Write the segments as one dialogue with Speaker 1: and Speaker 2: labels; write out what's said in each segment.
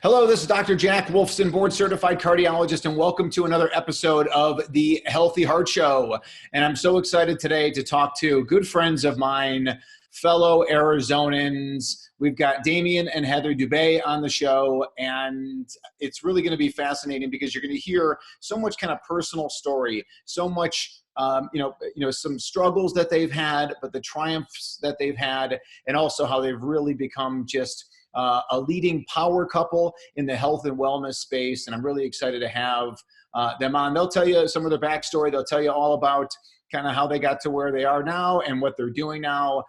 Speaker 1: Hello, this is Dr. Jack Wolfson, board certified cardiologist, and welcome to another episode of the Healthy Heart Show. And I'm so excited today to talk to good friends of mine, fellow Arizonans. We've got Damian and Heather Dubé on the show, and it's really going to be fascinating because you're going to hear so much kind of personal story, so much some struggles that they've had, but the triumphs that they've had, and also how they've really become just a leading power couple in the health and wellness space. And I'm really excited to have them on. They'll tell you some of their backstory. They'll tell you all about kind of how they got to where they are now and what they're doing now.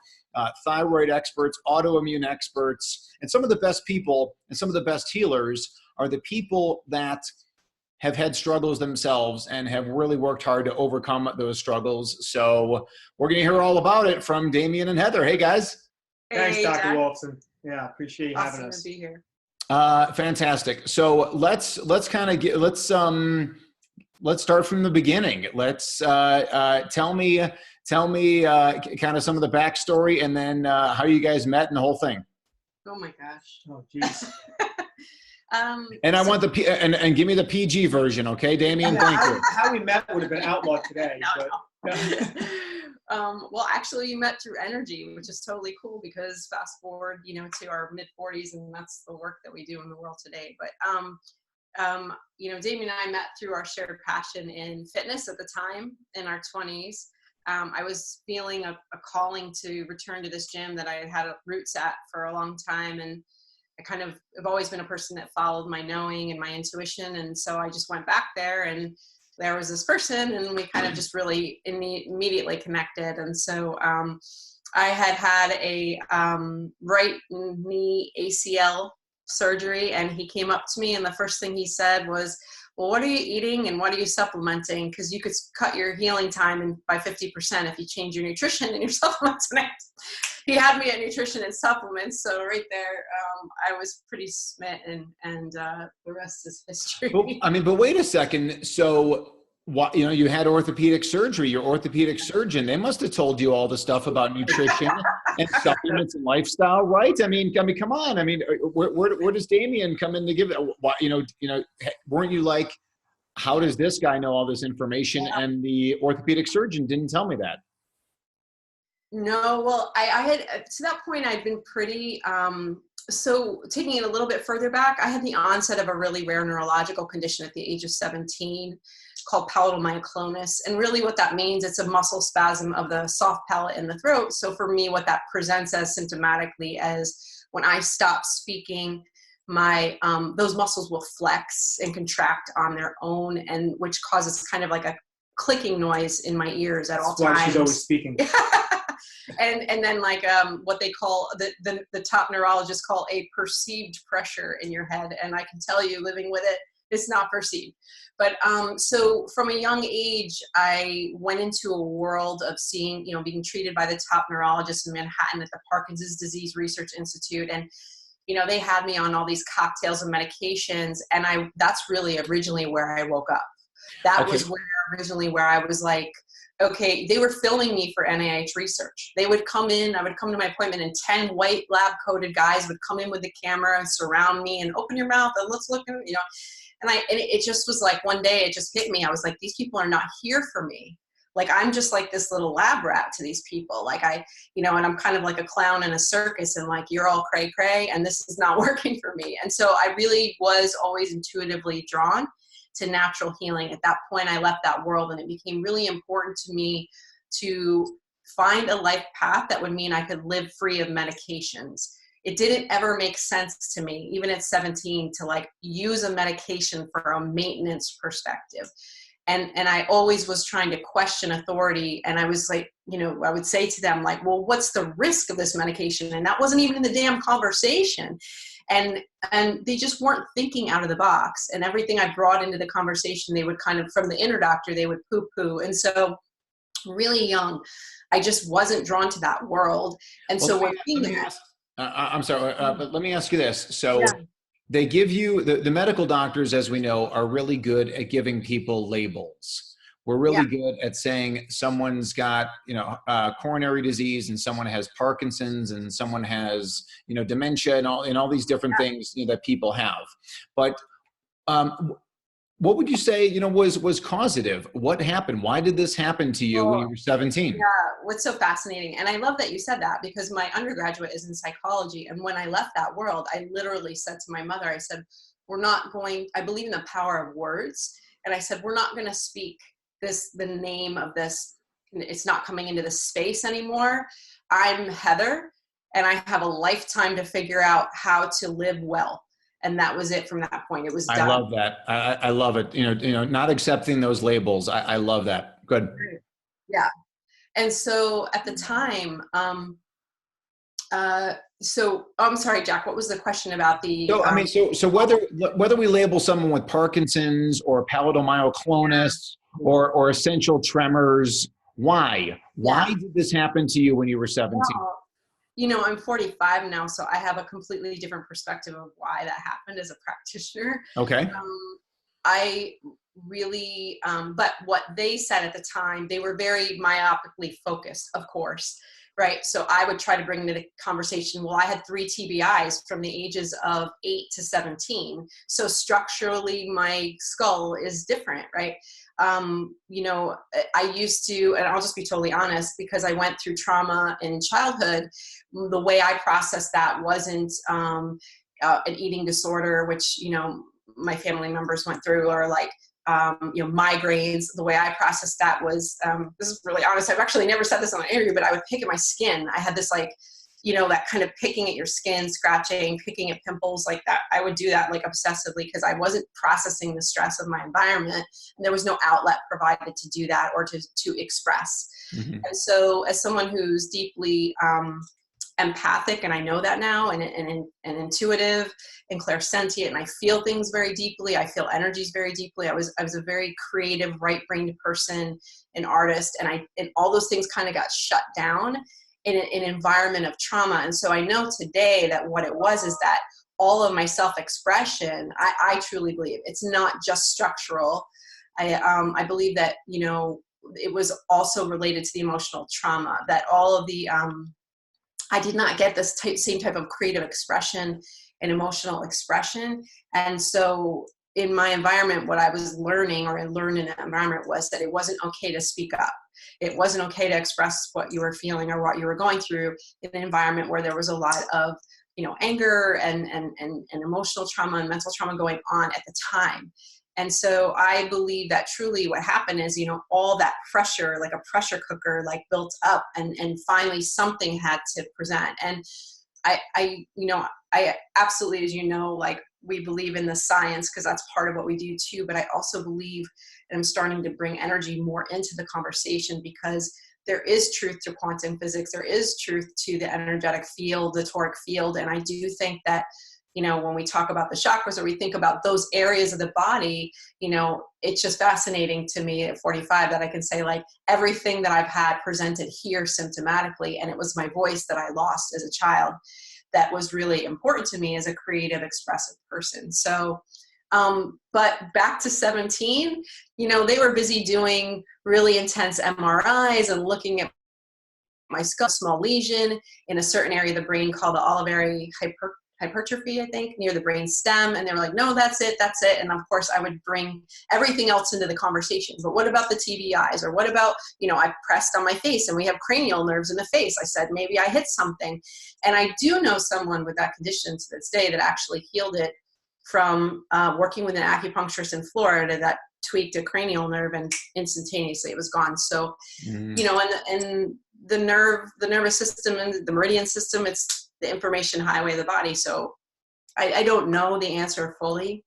Speaker 1: Thyroid experts, autoimmune experts, and some of the best people and some of the best healers are the people that have had struggles themselves and have really worked hard to overcome those struggles. So we're going to hear all about it from Damian and Heather. Hey, guys.
Speaker 2: Thanks, Dr.
Speaker 3: Jack.
Speaker 2: Wolfson. Yeah, appreciate you having us.
Speaker 3: Awesome to be here.
Speaker 1: Fantastic. So let's kind of let's start from the beginning. Let's tell me kind of some of the backstory, and then how you guys met and the whole thing.
Speaker 3: Oh my gosh.
Speaker 2: Oh, geez.
Speaker 1: And I want and give me the PG version, okay, Damian? Thank you.
Speaker 2: How we met would have been outlawed today.
Speaker 3: No. Well, actually, you met through Energy, which is totally cool because fast forward, to our mid 40s, and that's the work that we do in the world today. But, Damian and I met through our shared passion in fitness at the time in our 20s. I was feeling a calling to return to this gym that I had roots at for a long time. And I kind of have always been a person that followed my knowing and my intuition. And so I just went back there, and there was this person, and we kind of just really immediately connected. And so I had a right knee ACL surgery, and he came up to me, and the first thing he said was, well, what are you eating and what are you supplementing? Because you could cut your healing time by 50% if you change your nutrition and your supplements. He had me at nutrition and supplements. So right there, I was pretty smitten, and the rest is history.
Speaker 1: But wait a second. So, you had orthopedic surgery, your orthopedic surgeon, they must have told you all the stuff about nutrition and supplements and lifestyle, right? I mean, come on. I mean, where does Damian come in to give it? Weren't you like, how does this guy know all this information? Yeah. And the orthopedic surgeon didn't tell me that.
Speaker 3: No, well, I had, to that point, I'd been pretty, so taking it a little bit further back, I had the onset of a really rare neurological condition at the age of 17 called palatal myoclonus. And really what that means, it's a muscle spasm of the soft palate in the throat. So for me, what that presents as symptomatically as when I stop speaking, those muscles will flex and contract on their own, and which causes kind of like a clicking noise in my ears at all times.
Speaker 2: That's why she's always speaking.
Speaker 3: And then like what they call the top neurologists call a perceived pressure in your head. And I can tell you, living with it, it's not perceived. But so from a young age, I went into a world of seeing, being treated by the top neurologists in Manhattan at the Parkinsons Disease Research Institute. And, they had me on all these cocktails of medications. And that's really originally where I woke up. That was originally where I was like, okay, they were filming me for NIH research. They would come in, I would come to my appointment, and 10 white lab-coated guys would come in with the camera and surround me and open your mouth and let's look, and it just was like, one day it just hit me. I was like, these people are not here for me. Like, I'm just like this little lab rat to these people. Like and I'm kind of like a clown in a circus, and like, you're all cray cray and this is not working for me. And so I really was always intuitively drawn to natural healing. At that point, I left that world, and it became really important to me to find a life path that would mean I could live free of medications. It didn't ever make sense to me, even at 17, to like use a medication for a maintenance perspective. And I always was trying to question authority. And I was like, I would say to them like, well, what's the risk of this medication? And that wasn't even in the damn conversation. And they just weren't thinking out of the box. And everything I brought into the conversation, they would kind of, from the inner doctor, they would poo-poo. And so really young, I just wasn't drawn to that world. And so
Speaker 1: I'm sorry, but let me ask you this. So they give you, the medical doctors, as we know, are really good at giving people labels. we're really good at saying someone's got, coronary disease, and someone has Parkinson's, and someone has, dementia, and all these different things that people have. But what would you say, was causative? What happened? Why did this happen to you when you were 17?
Speaker 3: Yeah, what's so fascinating, and I love that you said that, because my undergraduate is in psychology, and when I left that world, I literally said to my mother, I said, I believe in the power of words, and I said, we're not going to speak the name of this, it's not coming into this space anymore. I'm Heather, and I have a lifetime to figure out how to live well. And that was it from that point. It was done.
Speaker 1: I love that. I love it. Not accepting those labels. I love that. Good.
Speaker 3: Yeah. And so at the time, I'm sorry, Jack, what was the question about the?
Speaker 1: So whether we label someone with Parkinson's or palatal myoclonus or essential tremors, why did this happen to you when you were 17?
Speaker 3: Well, I'm 45 now, so I have a completely different perspective of why that happened as a practitioner.
Speaker 1: Okay.
Speaker 3: I really, but what they said at the time, they were very myopically focused, of course, right? So I would try to bring to the conversation, well, I had 3 TBIs from the ages of 8 to 17. So structurally, my skull is different, right? I used to, and I'll just be totally honest, because I went through trauma in childhood, the way I processed that wasn't an eating disorder, which, my family members went through, or like, migraines. The way I processed that was, this is really honest. I've actually never said this on an interview, but I would pick at my skin. I had this that kind of picking at your skin, scratching, picking at pimples like that. I would do that like obsessively because I wasn't processing the stress of my environment, and there was no outlet provided to do that or to express. Mm-hmm. And so as someone who's deeply empathic, and I know that now, and intuitive and clairsentient, and I feel things very deeply. I feel energies very deeply. I was a very creative, right-brained person, an artist, and all those things kind of got shut down in an environment of trauma. And so I know today that what it was is that all of my self-expression, I truly believe it's not just structural. I believe that, it was also related to the emotional trauma, that all of the, I did not get this same type of creative expression and emotional expression. And so in my environment, what I was learning, or I learned in that environment, was that it wasn't okay to speak up. It wasn't okay to express what you were feeling or what you were going through in an environment where there was a lot of, anger and emotional trauma and mental trauma going on at the time. And so I believe that truly what happened is, all that pressure, like a pressure cooker, like built up, and finally something had to present. And I absolutely, as like, we believe in the science because that's part of what we do too. But I also believe, and I'm starting to bring energy more into the conversation, because there is truth to quantum physics. There is truth to the energetic field, the toric field. And I do think that, when we talk about the chakras, or we think about those areas of the body, it's just fascinating to me at 45 that I can say, like, everything that I've had presented here symptomatically. And it was my voice that I lost as a child that was really important to me as a creative, expressive person. So, but back to 17, they were busy doing really intense MRIs and looking at my skull, small lesion in a certain area of the brain called the olivary hypertrophy, I think, near the brain stem. And they were like, no, that's it. And of course I would bring everything else into the conversation. But what about the TBIs? Or what about, I pressed on my face and we have cranial nerves in the face. I said, maybe I hit something. And I do know someone with that condition to this day that actually healed it from working with an acupuncturist in Florida that tweaked a cranial nerve, and instantaneously it was gone. So, and the nervous system and the meridian system, it's the information highway of the body. So I don't know the answer fully,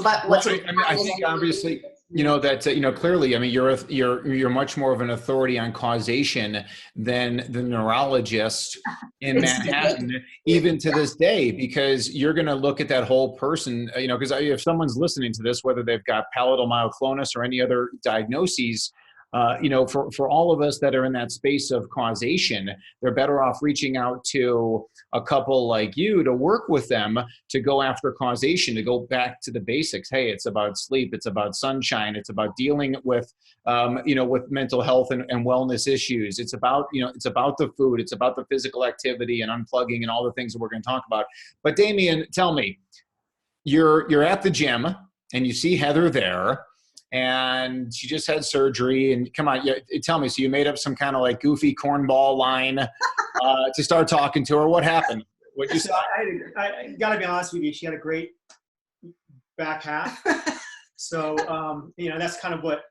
Speaker 3: but what's
Speaker 1: I think obviously, that, clearly, you're much more of an authority on causation than the neurologist in Manhattan, even to this day, because you're going to look at that whole person, because if someone's listening to this, whether they've got palatal myoclonus or any other diagnoses, for all of us that are in that space of causation, they're better off reaching out to a couple like you to work with them to go after causation, to go back to the basics. Hey, it's about sleep. It's about sunshine. It's about dealing with, with mental health and wellness issues. It's about, it's about the food. It's about the physical activity and unplugging and all the things that we're going to talk about. But Damian, tell me, you're at the gym and you see Heather there, and she just had surgery, and come on, tell me, so you made up some kind of like goofy cornball line to start talking to her. What happened? What you
Speaker 2: So I gotta be honest with you, she had a great back half. So, that's kind of what,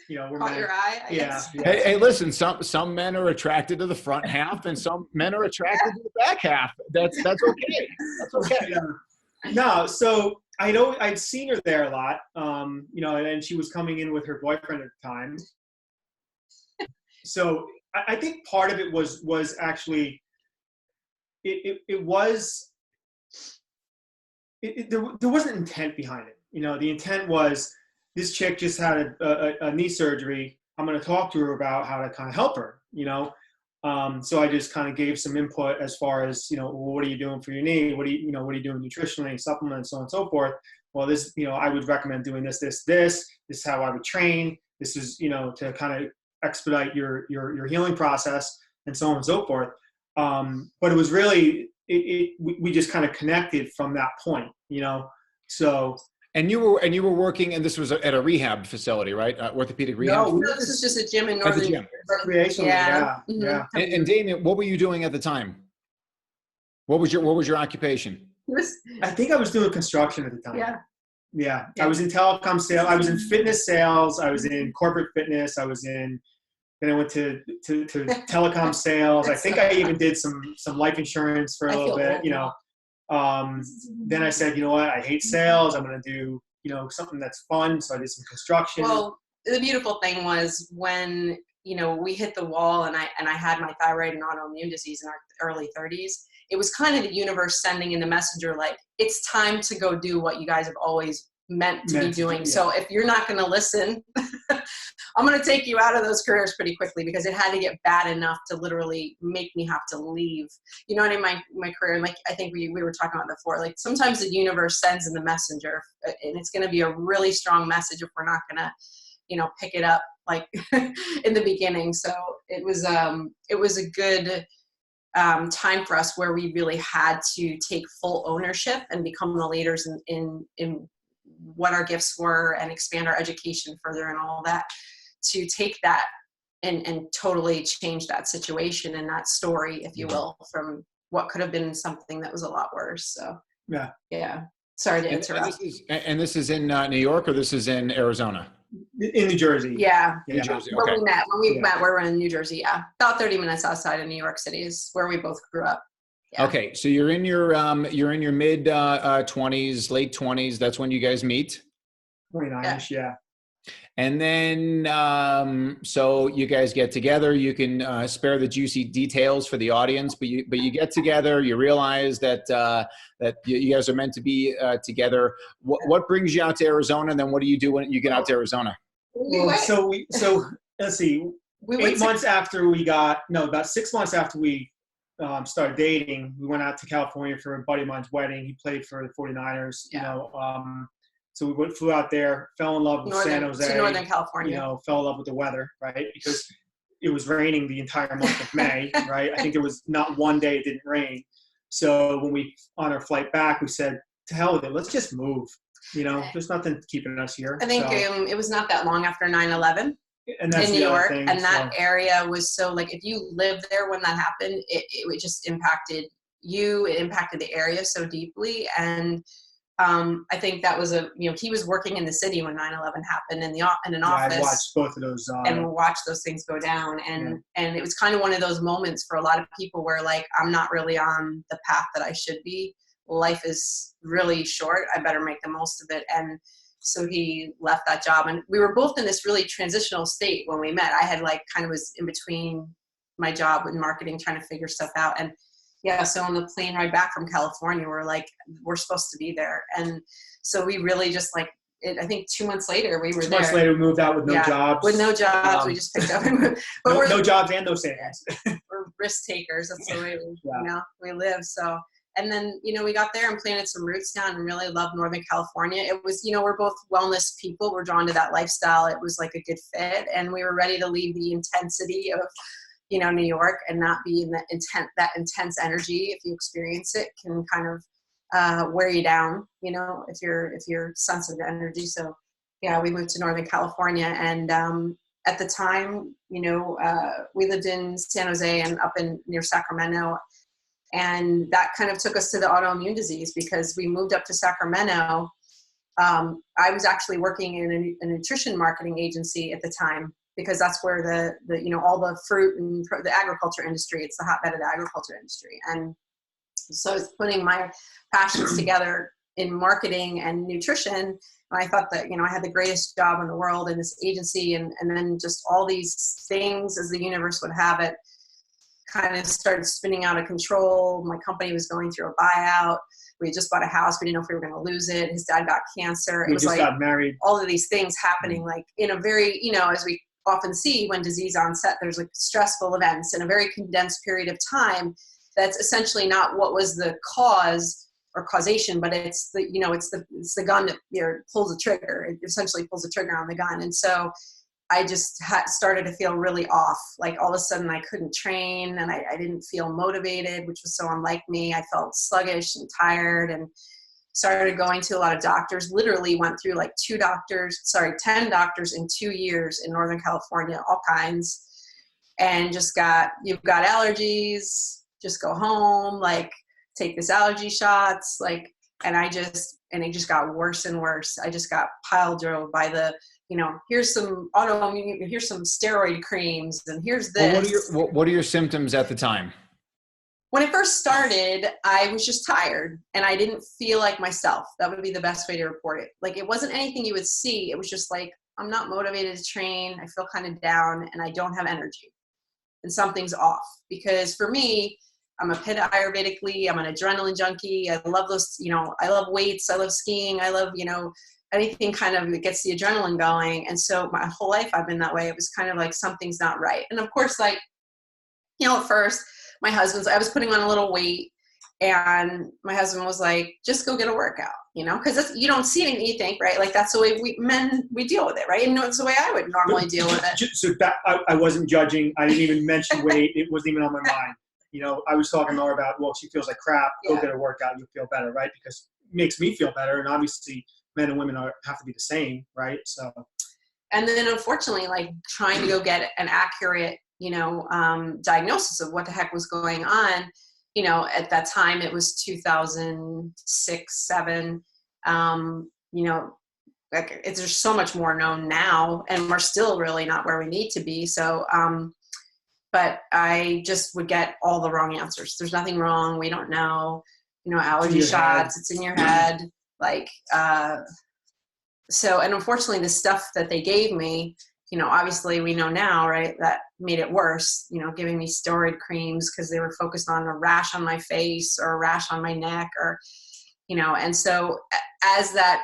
Speaker 2: we're
Speaker 3: Caught your eye, I guess.
Speaker 2: Yeah.
Speaker 1: Hey, listen, some men are attracted to the front half and some men are attracted to the back half. That's okay. That's okay.
Speaker 2: No, so I'd seen her there a lot, and she was coming in with her boyfriend at the time. So I think part of it was actually, there wasn't intent behind it. The intent was, this chick just had a knee surgery. I'm going to talk to her about how to kind of help her, So I just kind of gave some input as far as, what are you doing for your knee? What are you doing nutritionally, supplements, so on and so forth. Well, this, I would recommend doing this. This is how I would train. This is, to kind of expedite your healing process and so on and so forth. But it was really, we just kind of connected from that point, so.
Speaker 1: And you were working, and this was at a rehab facility, right? Orthopedic rehab?
Speaker 2: No,
Speaker 3: this is just a gym in Northern New Jersey.
Speaker 2: Recreational,
Speaker 3: yeah.
Speaker 2: Yeah.
Speaker 1: And Damian, what were you doing at the time? What was your occupation?
Speaker 2: I think I was doing construction at the time.
Speaker 3: Yeah.
Speaker 2: I was in telecom sales. I was in fitness sales. I was in corporate fitness. Then I went to telecom sales. I think I even did some life insurance for a little bit, Then I said, you know what, I hate sales. I'm going to do, something that's fun. So I did some construction.
Speaker 3: Well, the beautiful thing was when, we hit the wall and I had my thyroid and autoimmune disease in our early 30s, it was kind of the universe sending in the messenger, like, it's time to go do what you guys have always meant to be doing. So if you're not going to listen, I'm going to take you out of those careers pretty quickly, because it had to get bad enough to literally make me have to leave, in my career. And like, I think we were talking about before, like, sometimes the universe sends in the messenger, and it's going to be a really strong message if we're not going to, pick it up like in the beginning. So it was a good time for us where we really had to take full ownership and become the leaders in what our gifts were and expand our education further and all that, to take that and totally change that situation and that story, if you will, from what could have been something that was a lot worse. So yeah. Sorry to interrupt.
Speaker 1: And this is in New York, or this is in Arizona?
Speaker 2: In New Jersey.
Speaker 3: Yeah.
Speaker 1: New Jersey.
Speaker 3: Where
Speaker 1: Okay.
Speaker 3: when we met, we were in New Jersey. Yeah. About 30 minutes outside of New York City is where we both grew up. Yeah.
Speaker 1: Okay. So you're in your mid 20s, late 20s. That's when you guys meet.
Speaker 2: 29ish. Yeah.
Speaker 1: And then, so you guys get together. You can spare the juicy details for the audience, but you get together. You realize that you guys are meant to be together. What brings you out to Arizona, and then what do you do when you get out to Arizona?
Speaker 2: Well, so let's see. About 6 months after we started dating, we went out to California for a buddy of mine's wedding. He played for the 49ers. So we flew out there, fell in love with San Jose.
Speaker 3: To Northern California.
Speaker 2: Fell in love with the weather, right? Because it was raining the entire month of May, right? I think there was not one day it didn't rain. So when on our flight back, we said, to hell with it, let's just move. There's nothing keeping us here.
Speaker 3: I think it was not that long after 9/11
Speaker 2: and that's
Speaker 3: in New York.
Speaker 2: Thing,
Speaker 3: and that area was so, like, if you lived there when that happened, it just impacted you. It impacted the area so deeply. And I think that was he was working in the city when 9/11 happened in an office.
Speaker 2: I watched both of those.
Speaker 3: And watched those things go down. And it was kind of one of those moments for a lot of people where, like, I'm not really on the path that I should be. Life is really short. I better make the most of it. And so he left that job. And we were both in this really transitional state when we met. I had was in between my job and marketing, trying to figure stuff out. And so on the plane ride back from California, we're supposed to be there. And so we really just I think 2 months later we were there. 2
Speaker 2: months later we moved out with no jobs.
Speaker 3: With no jobs, we just picked up and moved. But
Speaker 2: no jobs and no savings.
Speaker 3: risk takers. That's the way we live. So, and then, we got there and planted some roots down and really loved Northern California. It was, we're both wellness people. We're drawn to that lifestyle. It was like a good fit, and we were ready to leave the intensity of, New York and not be in that intense energy. If you experience it, can kind of wear you down, if you're sensitive to energy. So yeah, we moved to Northern California, and at the time, we lived in San Jose and up near Sacramento. And that kind of took us to the autoimmune disease, because we moved up to Sacramento. I was actually working in a nutrition marketing agency at the time, because that's where the all the fruit and the agriculture industry, it's the hotbed of the agriculture industry. And so I was putting my passions together in marketing and nutrition. And I thought that, I had the greatest job in the world in this agency. And then just all these things, as the universe would have it, kind of started spinning out of control. My company was going through a buyout. We had just bought a house. We didn't know if we were going to lose it. His dad got cancer. It was just got married. All of these things happening, like in a very, as we often see when disease onset, there's like stressful events in a very condensed period of time. That's essentially not what was the cause or causation, but it's the, it's the gun that pulls the trigger. It essentially pulls the trigger on the gun. And so I just started to feel really off. Like all of a sudden I couldn't train, and I didn't feel motivated, which was so unlike me. I felt sluggish and tired, and started going to a lot of doctors. Literally went through like 10 doctors in 2 years in Northern California, all kinds. And just you've got allergies, just go home, like take this allergy shots. And it just got worse and worse. I just got pile drove by the, here's some autoimmune, here's some steroid creams, and here's this.
Speaker 1: Well, what are your symptoms at the time?
Speaker 3: When I first started, I was just tired and I didn't feel like myself. That would be the best way to report it. Like, it wasn't anything you would see. It was just like, I'm not motivated to train. I feel kind of down and I don't have energy, and something's off. Because for me, I'm a Pitta Ayurvedically, I'm an adrenaline junkie. I love those, I love weights. I love skiing. I love, anything kind of that gets the adrenaline going. And so my whole life I've been that way. It was kind of like something's not right. And of course, like, at first I was putting on a little weight, and my husband was like, just go get a workout, because you don't see anything, you think, right? Like, that's the way we deal with it, right? And it's the way I would normally deal with it.
Speaker 2: So that I wasn't judging. I didn't even mention weight. It wasn't even on my mind. I was talking more about, well, she feels like crap, go get a workout, you'll feel better, right? Because it makes me feel better. And obviously men and women have to be the same, right? So.
Speaker 3: And then unfortunately, like, trying to go get an accurate, diagnosis of what the heck was going on. At that time it was 2006, 2007. There's so much more known now, and we're still really not where we need to be. So, but I just would get all the wrong answers. There's nothing wrong. We don't know, allergy shots. It's in your head. Like, so, and unfortunately the stuff that they gave me, obviously we know now, right, that made it worse, giving me steroid creams because they were focused on a rash on my face or a rash on my neck, or, and so as that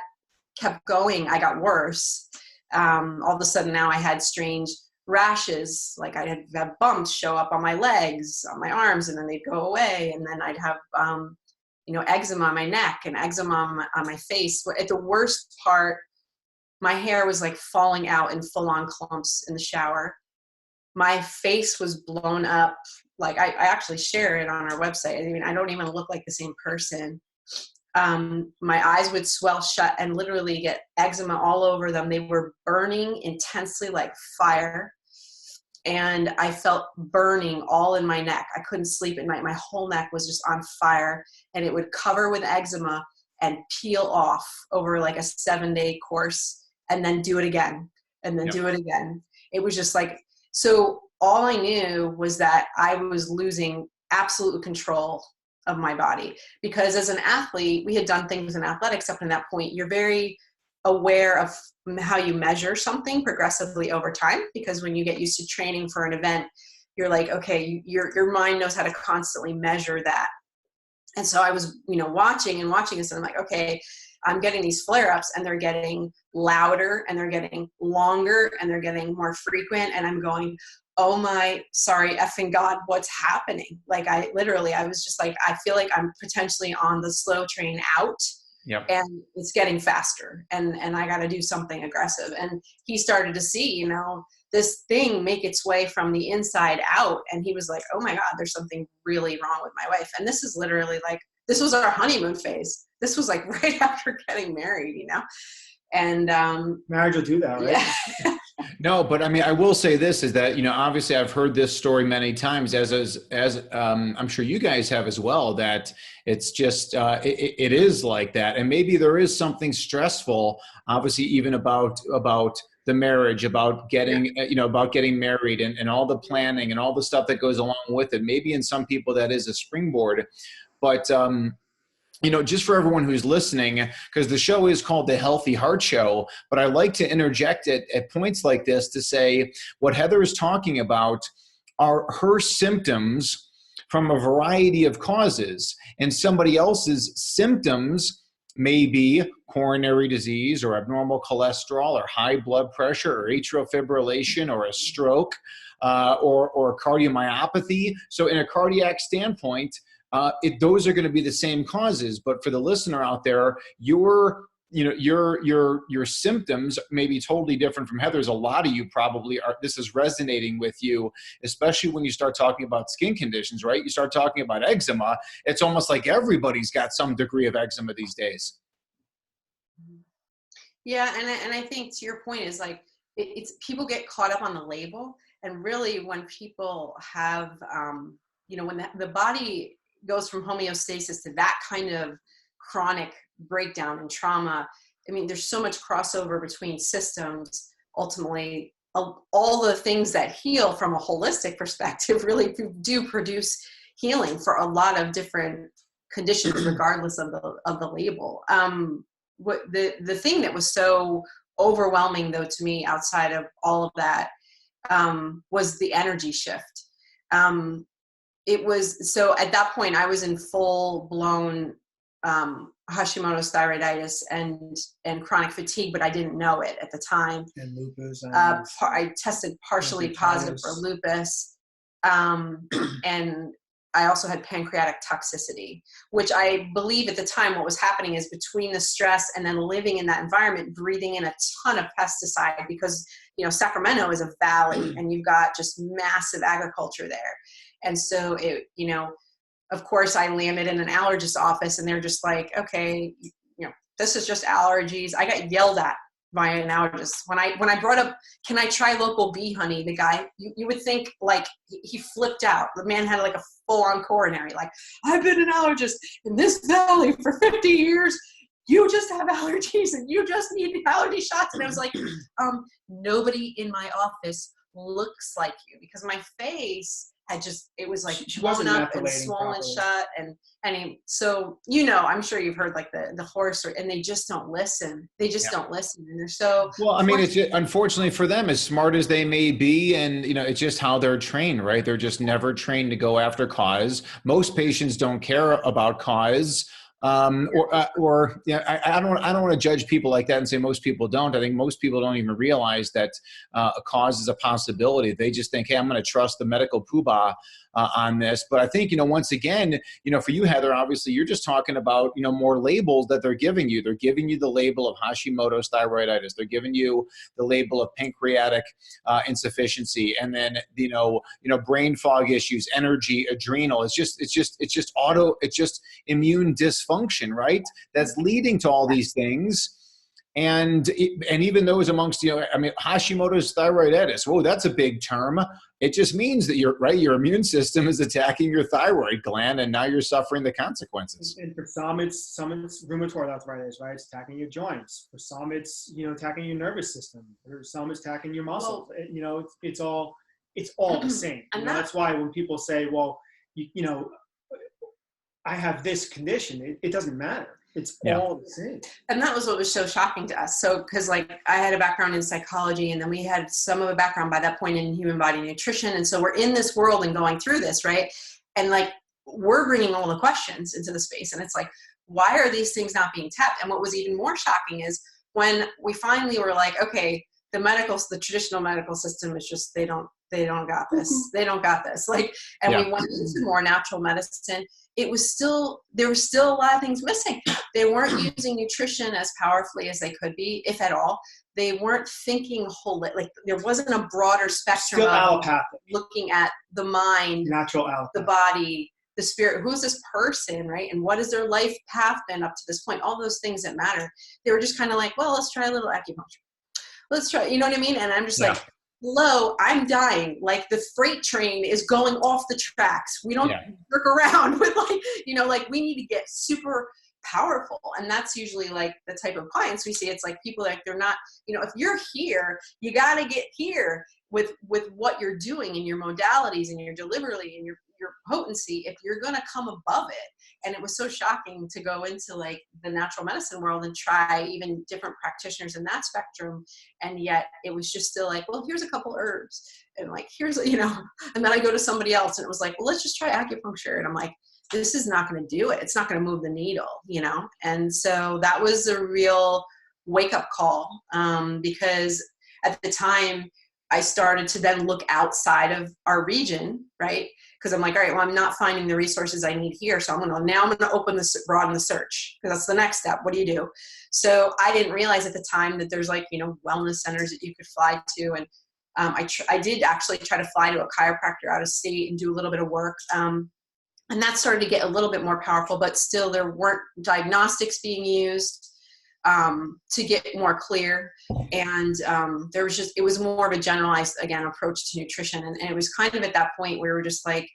Speaker 3: kept going, I got worse. All of a sudden now I had strange rashes. Like, I'd have bumps show up on my legs, on my arms, and then they'd go away. And then I'd have, eczema on my neck and eczema on my face. At the worst part, my hair was like falling out in full-on clumps in the shower. My face was blown up. Like, I actually share it on our website. I mean, I don't even look like the same person. My eyes would swell shut and literally get eczema all over them. They were burning intensely like fire. And I felt burning all in my neck. I couldn't sleep at night. My whole neck was just on fire, and it would cover with eczema and peel off over like a 7-day course, and then do it again, and then do it again. It was just like, so all I knew was that I was losing absolute control of my body, because as an athlete, we had done things in athletics up to that point. You're very aware of how you measure something progressively over time, because when you get used to training for an event, you're like, okay, your mind knows how to constantly measure that. And so I was, watching this, and I'm like, okay, I'm getting these flare-ups, and they're getting louder and they're getting longer and they're getting more frequent. And I'm going, oh my, sorry, effing God, what's happening? Like I was just like, I feel like I'm potentially on the slow train out.
Speaker 1: Yep.
Speaker 3: And it's getting faster and I got to do something aggressive. And he started to see, you know, this thing make its way from the inside out. And he was like, oh my God, there's something really wrong with my wife. And this is literally like, this was our honeymoon phase. This was like right after getting married, you know? And
Speaker 2: marriage will do that, right?
Speaker 3: Yeah.
Speaker 1: No, but I mean, I will say this is that, you know, obviously I've heard this story many times as I'm sure you guys have as well, that it's just, it is like that. And maybe there is something stressful, obviously, even about the marriage, about getting, you know, about getting married and all the planning and all the stuff that goes along with it. Maybe in some people that is a springboard, but, you know, just for everyone who's listening, because the show is called The Healthy Heart Show, but I like to interject at points like this to say what Heather is talking about are her symptoms from a variety of causes, and somebody else's symptoms may be coronary disease or abnormal cholesterol or high blood pressure or atrial fibrillation or a stroke or cardiomyopathy. So in a cardiac standpoint, those are going to be the same causes, but for the listener out there, your symptoms may be totally different from Heather's. A lot of you probably are. This is resonating with you, especially when you start talking about skin conditions, right? You start talking about eczema. It's almost like everybody's got some degree of eczema these days.
Speaker 3: Yeah, and I think to your point is like it's people get caught up on the label, and really when people have you know, when the body goes from homeostasis to that kind of chronic breakdown and trauma, I mean, there's so much crossover between systems. Ultimately, all the things that heal from a holistic perspective really do produce healing for a lot of different conditions, regardless of the label. What the thing that was so overwhelming, though, to me, outside of all of that, was the energy shift. It was, so at that point I was in full blown Hashimoto's thyroiditis and chronic fatigue, but I didn't know it at the time.
Speaker 2: And lupus.
Speaker 3: I tested partially positive for lupus. And I also had pancreatic toxicity, which I believe at the time what was happening is between the stress and then living in that environment, breathing in a ton of pesticide because, you know, Sacramento is a valley and you've got just massive agriculture there. And so it, you know, of course I landed in an allergist office and they're just like, okay, you know, this is just allergies. I got yelled at by an allergist. When I brought up, can I try local bee honey? The guy, you would think like he flipped out. The man had like a full on coronary. Like, I've been an allergist in this valley for 50 years. You just have allergies and you just need allergy shots. And I was like, nobody in my office looks like you, because my face had just, it was like blown up and swollen shut. So, you know, I'm sure you've heard like the horror story, and they just don't listen. They just don't listen. And they're so,
Speaker 1: well, I mean, it's just, unfortunately for them, as smart as they may be, and, you know, it's just how they're trained, right? They're just never trained to go after cause. Most patients don't care about cause. Or yeah, I don't want to judge people like that and say most people don't. I think most people don't even realize that a cause is a possibility. They just think, hey, I'm going to trust the medical poobah on this. But I think, you know, once again, you know, for you, Heather, obviously you're just talking about, you know, more labels that they're giving you. They're giving you the label of Hashimoto's thyroiditis. They're giving you the label of pancreatic insufficiency, and then, you know, brain fog issues, energy, adrenal. It's just immune dysfunction, right? That's leading to all these things. And even those amongst, you know, I mean, Hashimoto's thyroiditis, whoa, that's a big term. It just means that your immune system is attacking your thyroid gland, and now you're suffering the consequences.
Speaker 2: And for some it's rheumatoid arthritis, right? It's attacking your joints. For some it's, you know, attacking your nervous system. For some it's attacking your muscles. Well, you know, it's all the same. You know, that's why when people say, well, you know, I have this condition, it doesn't matter. It's all the same.
Speaker 3: And that was what was so shocking to us. So, because like I had a background in psychology, and then we had some of a background by that point in human body nutrition. And so we're in this world and going through this, right? And like, we're bringing all the questions into the space. And it's like, why are these things not being tapped? And what was even more shocking is when we finally were like, okay, the traditional medical system is just, they don't got this. They don't got this. Like, and we went into more natural medicine. There was still a lot of things missing. They weren't using nutrition as powerfully as they could be, if at all. They weren't thinking like there wasn't a broader spectrum of looking at the mind, natural the body, the spirit. Who's this person, right? And what has their life path been up to this point? All those things that matter. They were just kind of like, well, let's try a little acupuncture. Let's try, you know what I mean? And I'm just like, hello, I'm dying. Like the freight train is going off the tracks. We don't work around with like we need to get super powerful. And that's usually like the type of clients we see. It's like people like they're not, if you're here, you got to get here with what you're doing and your modalities and your delivery and your potency, if you're going to come above it. And it was so shocking to go into like the natural medicine world and try even different practitioners in that spectrum. And yet it was just still like, well, here's a couple herbs and like, here's, and then I go to somebody else and it was like, well, let's just try acupuncture. And I'm like, this is not going to do it. It's not going to move the needle, And so that was a real wake up call. Because at the time I started to then look outside of our region, right? Because I'm like, all right, well, I'm not finding the resources I need here. So I'm going to broaden the search, because that's the next step. What do you do? So I didn't realize at the time that there's like, wellness centers that you could fly to. And I did actually try to fly to a chiropractor out of state and do a little bit of work. And that started to get a little bit more powerful, but still there weren't diagnostics being used to get more clear. And it was more of a generalized, again, approach to nutrition. And it was kind of at that point where we were just like,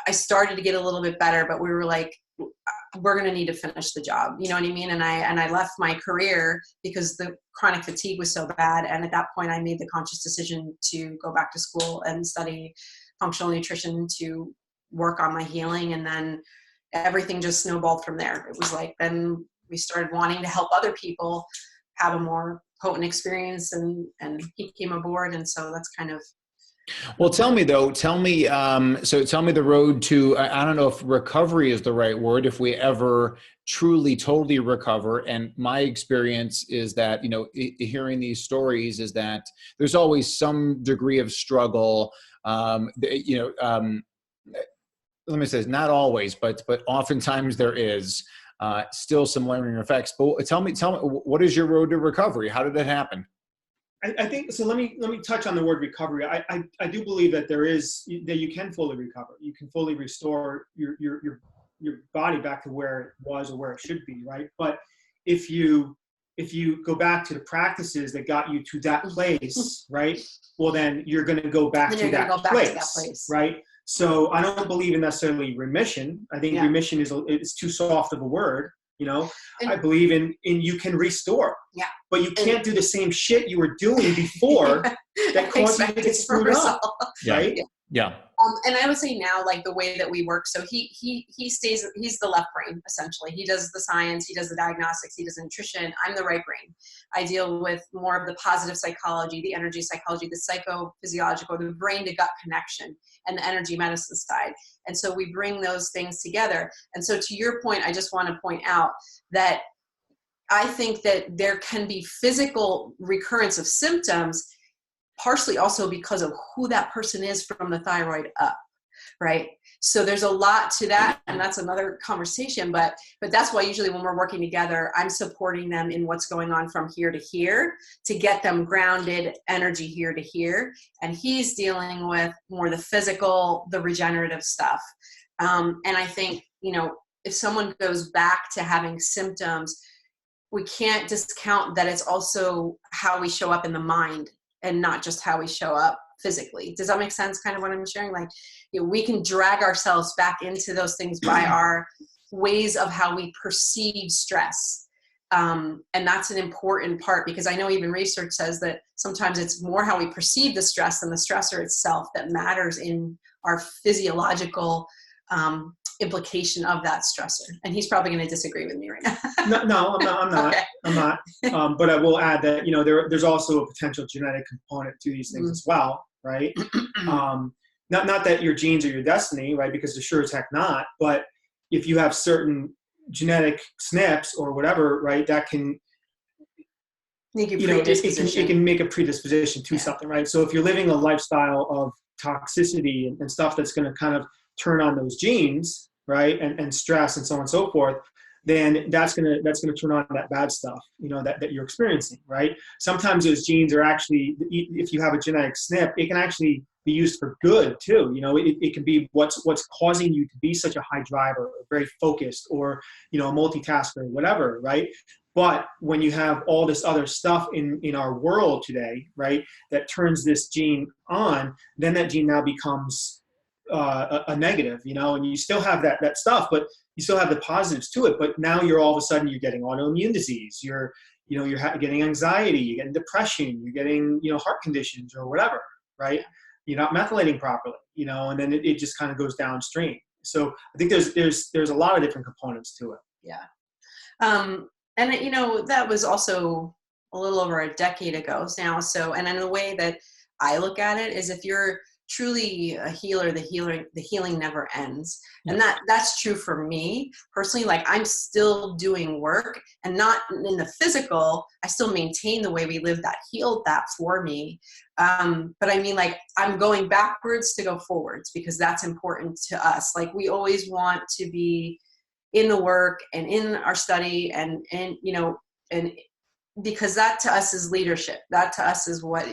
Speaker 3: I started to get a little bit better, but we were like, we're going to need to finish the job. You know what I mean? And I left my career because the chronic fatigue was so bad. And at that point I made the conscious decision to go back to school and study functional nutrition to work on my healing. And then everything just snowballed from there. It was like, then we started wanting to help other people have a more potent experience, and he came aboard. And so that's kind of.
Speaker 1: Well, tell me the road to, I don't know if recovery is the right word, if we ever truly, totally recover. And my experience is that, hearing these stories is that there's always some degree of struggle. Let me say, not always, but oftentimes there is still some lingering effects. But tell me, what is your road to recovery? How did that happen?
Speaker 2: I think so. Let me touch on the word recovery. I do believe that that you can fully recover. You can fully restore your body back to where it was or where it should be, right? But if you go back to the practices that got you to that place, right? Well, then you're going to go back to that place, right? So I don't believe in necessarily remission. I think remission is too soft of a word. I believe in you can restore. Yeah. But you can't do the same shit you were doing before that caused you to get screwed up. Right?
Speaker 1: Yeah.
Speaker 3: And I would say now, like the way that we work, so he's the left brain, essentially. He does the science, he does the diagnostics, he does the nutrition. I'm the right brain. I deal with more of the positive psychology, the energy psychology, the psychophysiological, the brain to gut connection, and the energy medicine side. And so we bring those things together. And so to your point, I just want to point out that I think that there can be physical recurrence of symptoms, partially also because of who that person is from the thyroid up, right? So there's a lot to that, and that's another conversation, but that's why usually when we're working together, I'm supporting them in what's going on from here to here to get them grounded energy here to here, and he's dealing with more the physical, the regenerative stuff. And I think, if someone goes back to having symptoms, we can't discount that it's also how we show up in the mind and not just how we show up physically. Does that make sense, kind of what I'm sharing? Like, we can drag ourselves back into those things by our ways of how we perceive stress. And that's an important part, because I know even research says that sometimes it's more how we perceive the stress than the stressor itself that matters in our physiological implication of that stressor. And he's probably going to disagree with me right now.
Speaker 2: No, I'm not. Okay. I'm not. But I will add that, there's also a potential genetic component to these things as well, right? Not that your genes are your destiny, right? Because they're sure as heck not. But if you have certain genetic SNPs or whatever, right, that can it can make a predisposition to something, right? So if you're living a lifestyle of toxicity and stuff that's going to kind of turn on those genes, right, and stress and so on and so forth, then that's gonna turn on that bad stuff, that you're experiencing, right? Sometimes those genes are actually, if you have a genetic SNP, it can actually be used for good too. It can be what's causing you to be such a high driver, or very focused, or a multitasker, whatever, right? But when you have all this other stuff in our world today, right, that turns this gene on, then that gene now becomes a negative, and you still have that stuff, but you still have the positives to it. But now you're all of a sudden you're getting autoimmune disease, you're getting anxiety, you're getting depression, you're getting heart conditions or whatever, right? You're not methylating properly, and then it just kind of goes downstream. So I think there's a lot of different components to it.
Speaker 3: Yeah. And that was also a little over a decade ago now. So, and in the way that I look at it is, if you're truly a healer, the healing never ends. And that's true for me personally. Like, I'm still doing work, and not in the physical, I still maintain the way we live that healed that for me. But I mean, like, I'm going backwards to go forwards, because that's important to us. Like, we always want to be in the work and in our study and because that to us is leadership. That to us is what,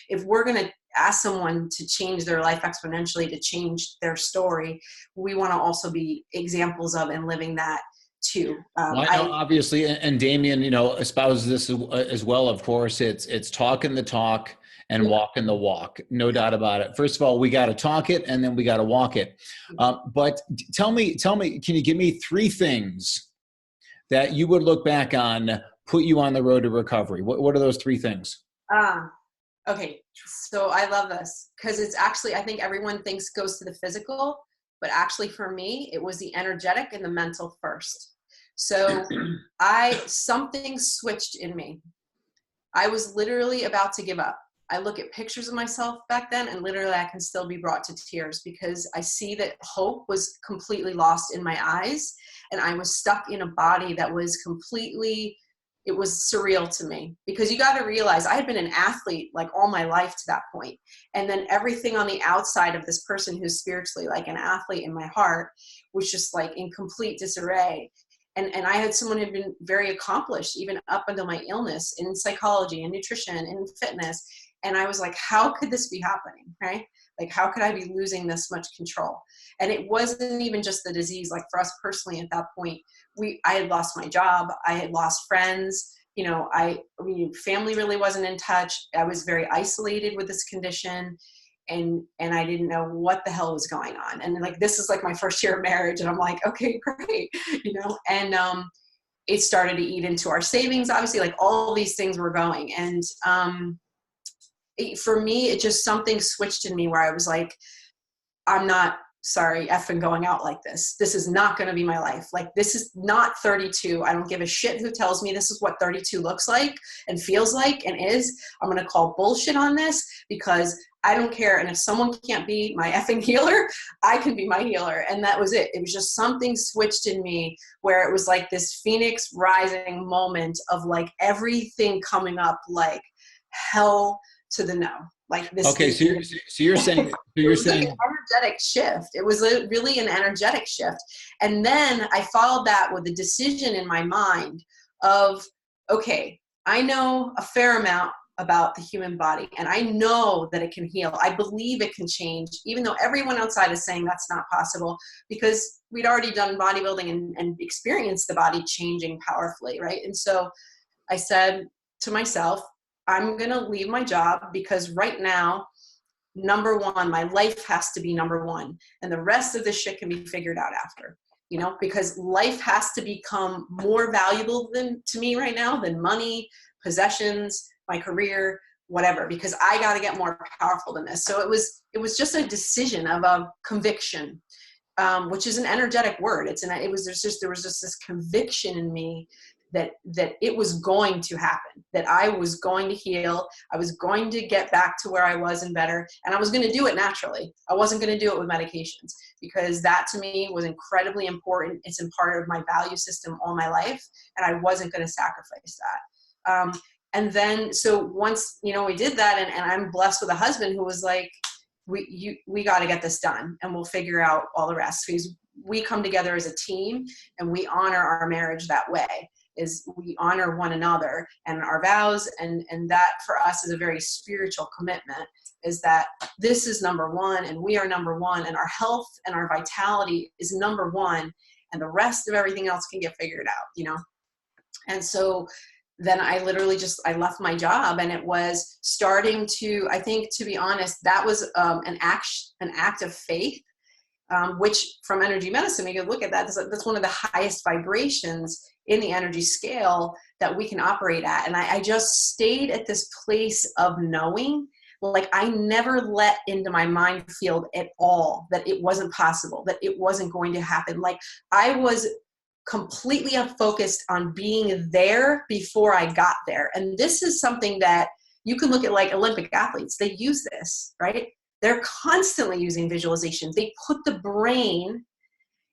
Speaker 3: if we're going to ask someone to change their life exponentially, to change their story, we want to also be examples of and living that too.
Speaker 1: I know, obviously, and Damian, espouses this as well. Of course, it's talking the talk and walking the walk. No doubt about it. First of all, we got to talk it, and then we got to walk it. But tell me, can you give me 3 things that you would look back on, put you on the road to recovery? What are those 3 things?
Speaker 3: Okay. So I love this, because it's actually, I think everyone thinks goes to the physical, but actually for me, it was the energetic and the mental first. So something switched in me. I was literally about to give up. I look at pictures of myself back then, and literally I can still be brought to tears, because I see that hope was completely lost in my eyes, and I was stuck in a body that was completely, it was surreal to me. Because you got to realize, I had been an athlete like all my life to that point. And then everything on the outside of this person who's spiritually like an athlete in my heart was just like in complete disarray. And I had someone who had been very accomplished even up until my illness in psychology and nutrition and fitness. And I was like, how could this be happening, right? Like, how could I be losing this much control? And it wasn't even just the disease. Like, for us personally at that point, I had lost my job. I had lost friends. Family really wasn't in touch. I was very isolated with this condition. And I didn't know what the hell was going on. And like, this is like my first year of marriage. And I'm like, okay, great. And it started to eat into our savings. Obviously, like, all these things were going. And for me, it just, something switched in me where I was like, I'm not effing going out like this. This is not going to be my life. Like, this is not 32. I don't give a shit who tells me this is what 32 looks like and feels like and is. I'm going to call bullshit on this, because I don't care. And if someone can't be my effing healer, I can be my healer. And that was it. It was just something switched in me where it was like this phoenix rising moment of like everything coming up like hell to the no. Like this.
Speaker 1: Okay, so you're saying
Speaker 3: it was like an energetic shift. It was really an energetic shift. And then I followed that with a decision in my mind of, okay, I know a fair amount about the human body, and I know that it can heal. I believe it can change, even though everyone outside is saying that's not possible, because we'd already done bodybuilding and experienced the body changing powerfully, right? And so I said to myself, I'm going to leave my job, because right now, number one, my life has to be number one, and the rest of this shit can be figured out after, because life has to become more valuable to me right now than money, possessions, my career, whatever, because I got to get more powerful than this. So it was just a decision of a conviction, which is an energetic word. There was just this conviction in me that it was going to happen, that I was going to heal. I was going to get back to where I was and better. And I was going to do it naturally. I wasn't going to do it with medications, because that to me was incredibly important. It's in part of my value system all my life. And I wasn't going to sacrifice that. And then, so once, you know, we did that, and I'm blessed with a husband who was like, we got to get this done, and we'll figure out all the rest. Because we come together as a team, and we honor our marriage that way, is we honor one another and our vows. And that for us is a very spiritual commitment, is that this is number one, and we are number one, and our health and our vitality is number one, and the rest of everything else can get figured out, you know? And so then I literally I left my job, and it was starting to, I think, to be honest, that was an act of faith, which from energy medicine, we could look at that. That's one of the highest vibrations in the energy scale that we can operate at. And I just stayed at this place of knowing, like I never let into my mind field at all that it wasn't possible, that it wasn't going to happen. Like I was completely focused on being there before I got there. And this is something that you can look at, like Olympic athletes, they use this, right? They're constantly using visualization. They put the brain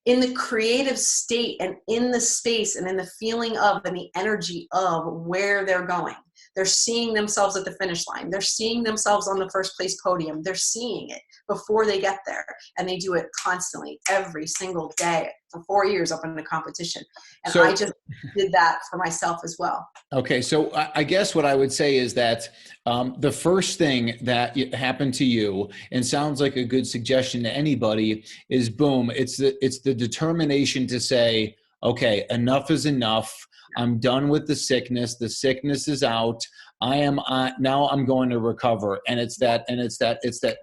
Speaker 3: in the creative state and in the space and in the feeling of and the energy of where they're going. They're seeing themselves at the finish line. They're seeing themselves on the first place podium. They're seeing it before they get there. And they do it constantly every single day for 4 years up in the competition. And so, I just did that for myself as well.
Speaker 1: Okay. So I guess what I would say is that the first thing that happened to you, and sounds like a good suggestion to anybody, is boom. It's the determination to say, okay, enough is enough. I'm done with the sickness. The sickness is out. I am now I'm going to recover. And it's that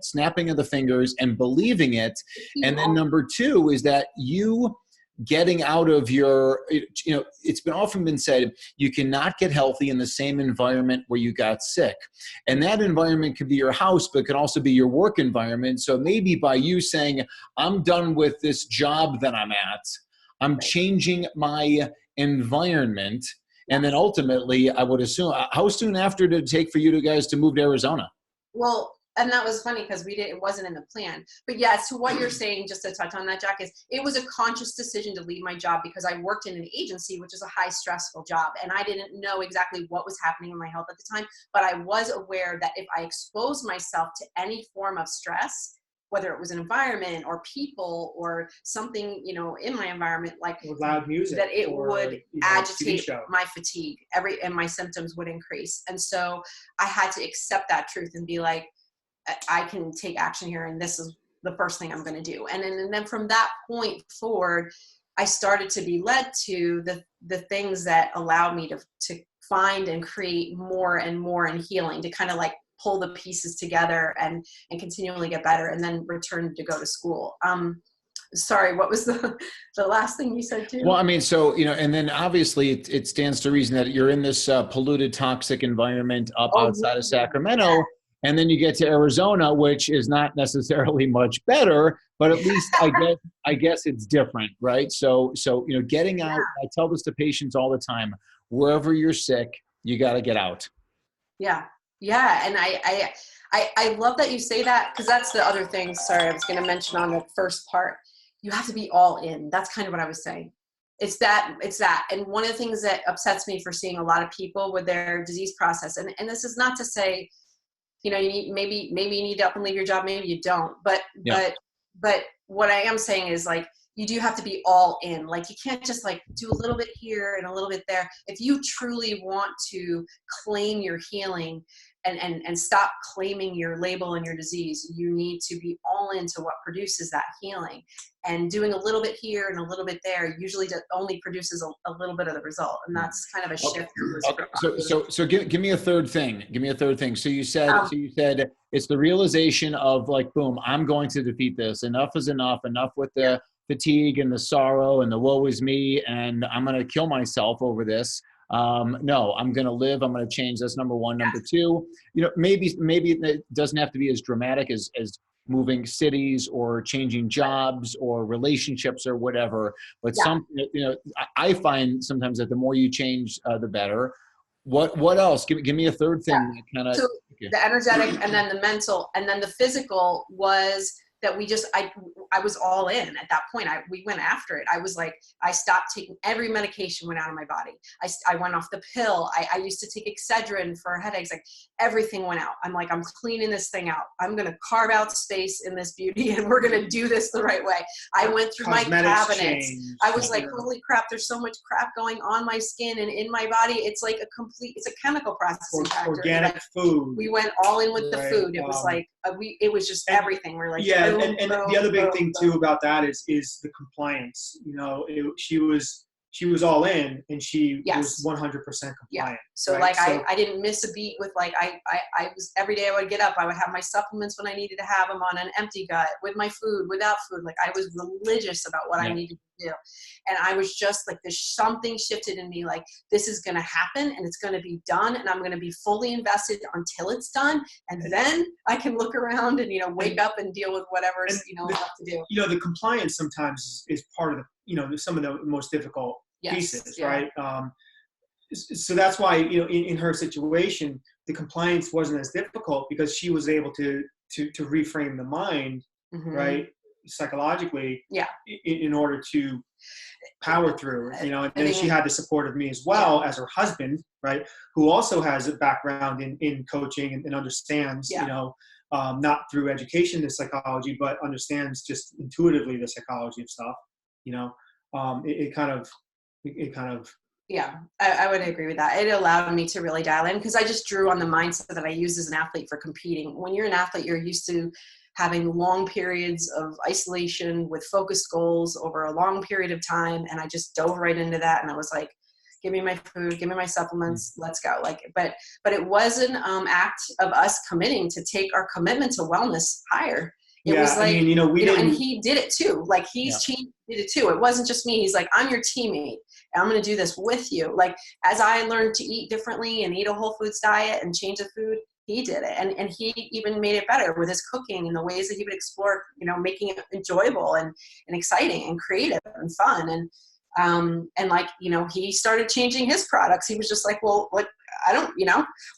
Speaker 1: snapping of the fingers and believing it. And then number two is that you getting out of your, it's been often been said, you cannot get healthy in the same environment where you got sick. And that environment could be your house, but it can also be your work environment. So maybe by you saying, I'm done with this job that I'm at, I'm changing my environment. And then ultimately, I would assume, how soon after did it take for you guys to move to Arizona?
Speaker 3: Well, and that was funny because it wasn't in the plan. But yeah, so what you're saying, just to touch on that, Jack, is it was a conscious decision to leave my job because I worked in an agency, which is a high stressful job. And I didn't know exactly what was happening in my health at the time, but I was aware that if I exposed myself to any form of stress, whether it was an environment or people or something, in my environment, like
Speaker 2: loud music,
Speaker 3: that it would agitate my fatigue, and my symptoms would increase. And so I had to accept that truth and be like, I can take action here, and this is the first thing I'm going to do. And then from that point forward, I started to be led to the things that allowed me to find and create more and more in healing, to kind of like pull the pieces together and continually get better, and then return to go to school. Sorry, what was the last thing you said too?
Speaker 1: Well, I mean, so, and then obviously it stands to reason that you're in this polluted, toxic environment outside of Sacramento. Yeah. And then you get to Arizona, which is not necessarily much better, but at least I guess it's different, right? So getting out, I tell this to patients all the time, wherever you're sick, you got to get out.
Speaker 3: Yeah. Yeah. And I love that you say that, because that's the other thing. Sorry, I was going to mention on the first part, you have to be all in. That's kind of what I was saying. It's that. And one of the things that upsets me for seeing a lot of people with their disease process, and this is not to say, you maybe you need to up and leave your job, maybe you don't. But what I am saying is, like, you do have to be all in. Like, you can't just like do a little bit here and a little bit there. If you truly want to claim your healing and stop claiming your label and your disease, you need to be all into what produces that healing. And doing a little bit here and a little bit there usually only produces a little bit of the result. And that's kind of a shift.
Speaker 1: Okay. So give me a third thing. So you said it's the realization of, like, boom, I'm going to defeat this. Enough is enough. Enough with the fatigue and the sorrow and the woe is me, and I'm going to kill myself over this. No, I'm going to live. I'm going to change. That's number one. Number two, maybe it doesn't have to be as dramatic as moving cities or changing jobs or relationships or whatever. But I find sometimes that the more you change, the better. What else? Give me a third thing.
Speaker 3: So the energetic, and then the mental, and then the physical was that I was all in at that point. We went after it. I was like, I stopped taking every medication went out of my body. I went off the pill. I used to take Excedrin for headaches. Like everything went out. I'm like, I'm cleaning this thing out. I'm going to carve out space in this beauty and we're going to do this the right way. I went through my cabinets. I was like, holy crap, there's so much crap going on my skin and in my body. It's like it's a chemical processing factor.
Speaker 2: Organic food.
Speaker 3: We went all in with the food. It was like, it was just everything. We're like,
Speaker 2: yeah. And the other big thing too about that is the compliance. You know, she was all in and she was 100% compliant.
Speaker 3: Yeah. So
Speaker 2: right?
Speaker 3: like I didn't miss a beat with like, I was every day I would get up, I would have my supplements when I needed to have them on an empty gut, with my food, without food. Like I was religious about what I needed to do. And I was just like, there's something shifted in me. Like this is going to happen and it's going to be done. And I'm going to be fully invested until it's done. And then I can look around and, wake up and deal with whatever's, left to do.
Speaker 2: The compliance sometimes is part of some of the most difficult pieces, right? So that's why, in her situation, the compliance wasn't as difficult because she was able to reframe the mind, right? Psychologically, in order to power through, and then she had the support of me as well as her husband, right? Who also has a background in coaching and understands, not through education, the psychology, but understands just intuitively the psychology of stuff,
Speaker 3: I would agree with that. It allowed me to really dial in because I just drew on the mindset that I use as an athlete for competing. When you're an athlete, you're used to having long periods of isolation with focused goals over a long period of time. And I just dove right into that. And I was like, give me my food, give me my supplements, let's go. But it was an act of us committing to take our commitment to wellness higher. It was like, and he did it too. Like he's changed, did it too. It wasn't just me. He's like, I'm your teammate and I'm going to do this with you. Like as I learned to eat differently and eat a whole foods diet and change the food, he did it. And he even made it better with his cooking and the ways that he would explore, making it enjoyable and exciting and creative and fun. And like, he started changing his products. He was just like, well, what, I don't,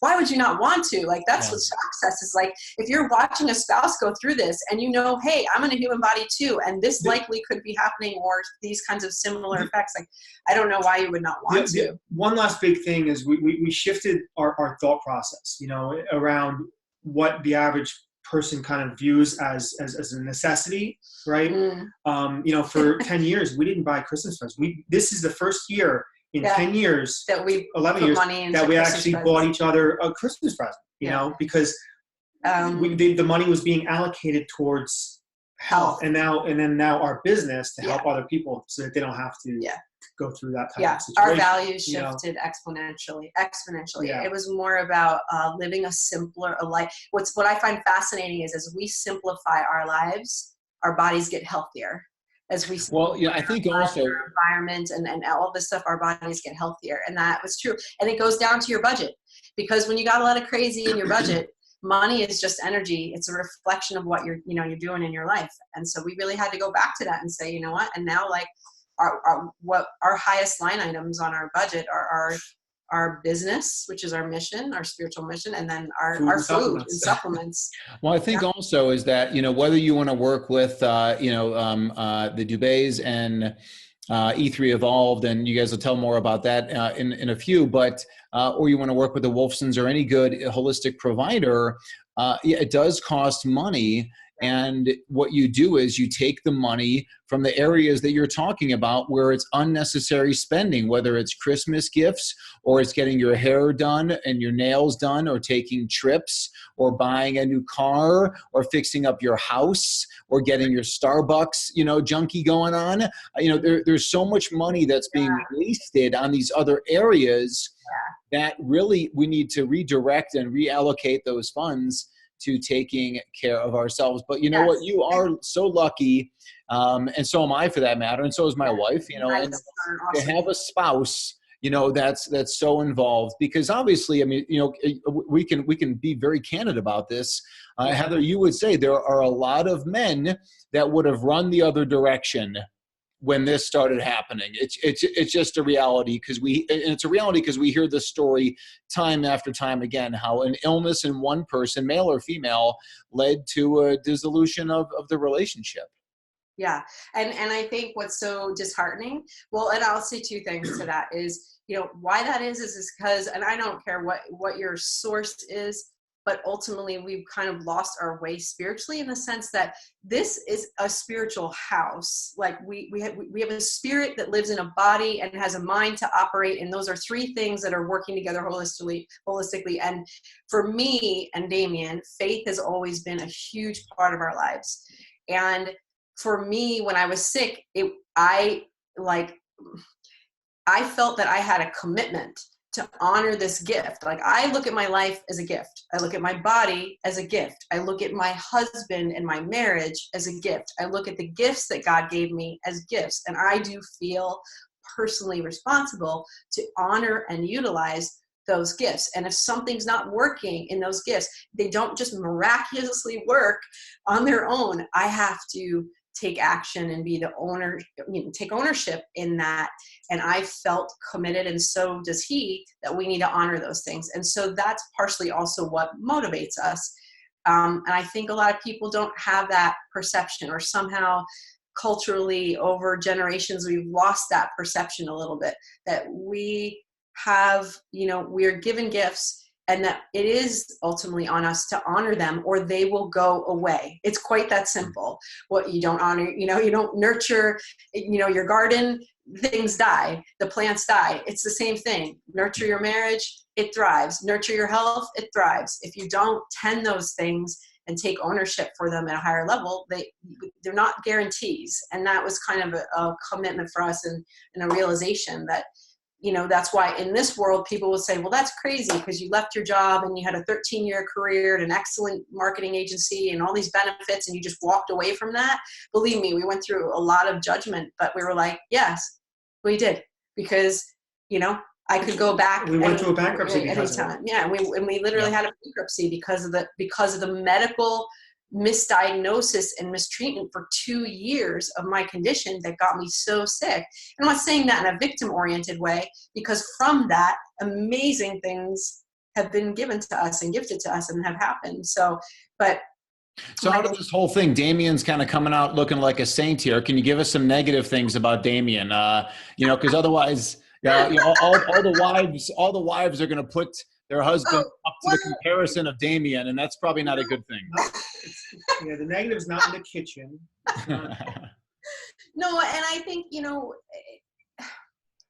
Speaker 3: why would you not want to? Like, that's what success is. Like, if you're watching a spouse go through this and hey, I'm in a human body too, and this likely could be happening, or these kinds of similar effects, like, I don't know why you would not want to.
Speaker 2: One last big thing is we shifted our thought process, around what the average person kind of views as a necessity, right? For 10 years, we didn't buy Christmas presents. This is the first year in 10 years,
Speaker 3: that we
Speaker 2: 11 years, that we actually bought each other a Christmas present, because the money was being allocated towards health and now our business to help other people so that they don't have to go through that type of situation.
Speaker 3: Our values shifted exponentially. It was more about living a simpler life. What I find fascinating is as we simplify our lives, our bodies get healthier. As we
Speaker 1: I think also
Speaker 3: our environment and all this stuff, our bodies get healthier, and that was true. And it goes down to your budget, because when you got a lot of crazy in your budget, money is just energy. It's a reflection of what you're doing in your life. And so we really had to go back to that and say, what? And now like our highest line items on our budget are our business, which is our mission, our spiritual mission, and then our food and supplements.
Speaker 1: Well, I think also is that, whether you want to work with, the Dubés and E3 Evolved, and you guys will tell more about that in a few, but, or you want to work with the Wolfsons or any good holistic provider, it does cost money. And what you do is you take the money from the areas that you're talking about where it's unnecessary spending, whether it's Christmas gifts or it's getting your hair done and your nails done or taking trips or buying a new car or fixing up your house or getting your Starbucks, junkie going on. There's so much money that's being wasted on these other areas that really we need to redirect and reallocate those funds to taking care of ourselves. But you know what? You are so lucky, and so am I for that matter, and so is my wife, and to have a spouse, that's so involved, because obviously, I mean, we can be very candid about this. Heather, you would say there are a lot of men that would have run the other direction when this started happening. It's just a reality because it's a reality because we hear this story time after time again, how an illness in one person, male or female, led to a dissolution of the relationship.
Speaker 3: Yeah. And I think what's so disheartening, well, and I'll say two things to that is, why that is because, and I don't care what your source is, but ultimately we've kind of lost our way spiritually in the sense that this is a spiritual house. Like we have a spirit that lives in a body and has a mind to operate. And those are three things that are working together holistically. And for me and Damian, faith has always been a huge part of our lives. And for me, when I was sick, I felt that I had a commitment to honor this gift. Like I look at my life as a gift. I look at my body as a gift. I look at my husband and my marriage as a gift. I look at the gifts that God gave me as gifts. And I do feel personally responsible to honor and utilize those gifts. And if something's not working in those gifts, they don't just miraculously work on their own. I have to take action and be the owner, take ownership in that. And I felt committed, and so does he, that we need to honor those things. And so that's partially also what motivates us. And I think a lot of people don't have that perception, or somehow culturally over generations, we've lost that perception a little bit, that we have, we're given gifts, and that it is ultimately on us to honor them, or they will go away. It's quite that simple. What you don't honor, you don't nurture, your garden, things die, the plants die. It's the same thing. Nurture your marriage, it thrives. Nurture your health, it thrives. If you don't tend those things and take ownership for them at a higher level, they're not guarantees. And that was kind of a commitment for us, and a realization that, that's why in this world, people will say, well, that's crazy because you left your job and you had a 13-year career at an excellent marketing agency and all these benefits, and you just walked away from that. Believe me, we went through a lot of judgment, but we were like, yes, we did. Because, I could go back.
Speaker 2: We went through a bankruptcy because of it.
Speaker 3: Yeah. And we literally had a bankruptcy because of the medical misdiagnosis and mistreatment for 2 years of my condition that got me so sick. And I'm not saying that in a victim-oriented way, because from that, amazing things have been given to us and gifted to us and have happened. So
Speaker 1: how does this whole thing, Damian's kind of coming out looking like a saint here. Can you give us some negative things about Damian? Because otherwise, all the wives are going to put their husband up to the comparison of Damian, and that's probably not a good thing.
Speaker 2: Yeah, the negative's not in the kitchen.
Speaker 3: No, and I think,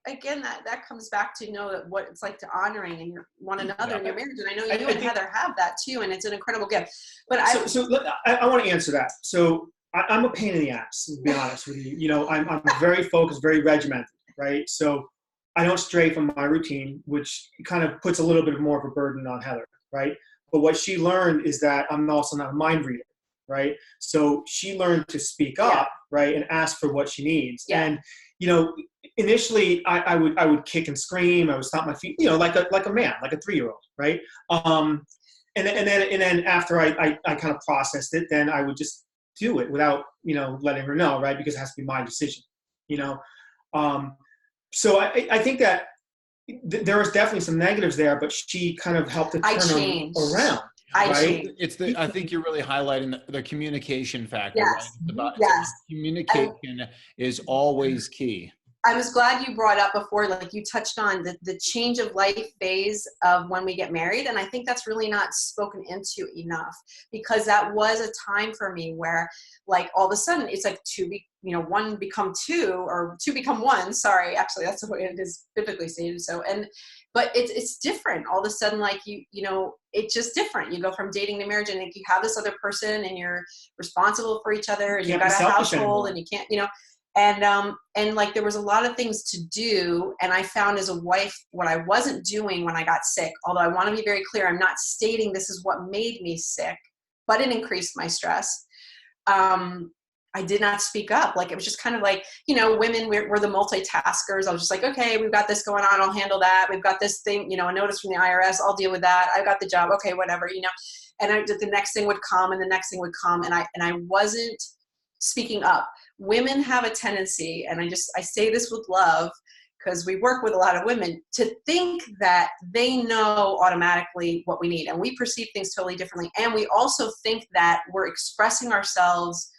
Speaker 3: again, that comes back to what it's like to honoring in one another in your marriage. And I know you and Heather have that too, and it's an incredible gift. But
Speaker 2: I want to answer that. So I'm a pain in the ass, to be honest with you. I'm very focused, very regimented, right? So I don't stray from my routine, which kind of puts a little bit more of a burden on Heather, right? But what she learned is that I'm also not a mind reader, right? So she learned to speak up, right, and ask for what she needs. Yeah. And initially I would kick and scream. I would stomp my feet, like a man, like a 3-year-old, right? And then after I kind of processed it, then I would just do it without letting her know, right? Because it has to be my decision, So I think that there was definitely some negatives there, but she kind of helped to turn them around. Right?
Speaker 1: I think you're really highlighting the communication factor.
Speaker 3: Yes.
Speaker 1: Right?
Speaker 3: Yes.
Speaker 1: Communication is always key.
Speaker 3: I was glad you brought up before, like you touched on the change of life phase of when we get married. And I think that's really not spoken into enough, because that was a time for me where like all of a sudden it's like one become two, or two become one. Sorry, actually that's the way it is biblically stated. So, but it's different. All of a sudden, like it's just different. You go from dating to marriage, and like you have this other person, and you're responsible for each other, and you got a household, and you can't, and like there was a lot of things to do. And I found as a wife what I wasn't doing when I got sick. Although I want to be very clear, I'm not stating this is what made me sick, but it increased my stress. I did not speak up. Like, it was just kind of like, women, we're the multitaskers. I was just like, okay, we've got this going on. I'll handle that. We've got this thing, a notice from the IRS. I'll deal with that. I've got the job. Okay, whatever, and the next thing would come, and the next thing would come. And I wasn't speaking up. women have a tendency, and I say this with love, because we work with a lot of women, to think that they know automatically what we need. And we perceive things totally differently. And we also think that we're expressing ourselves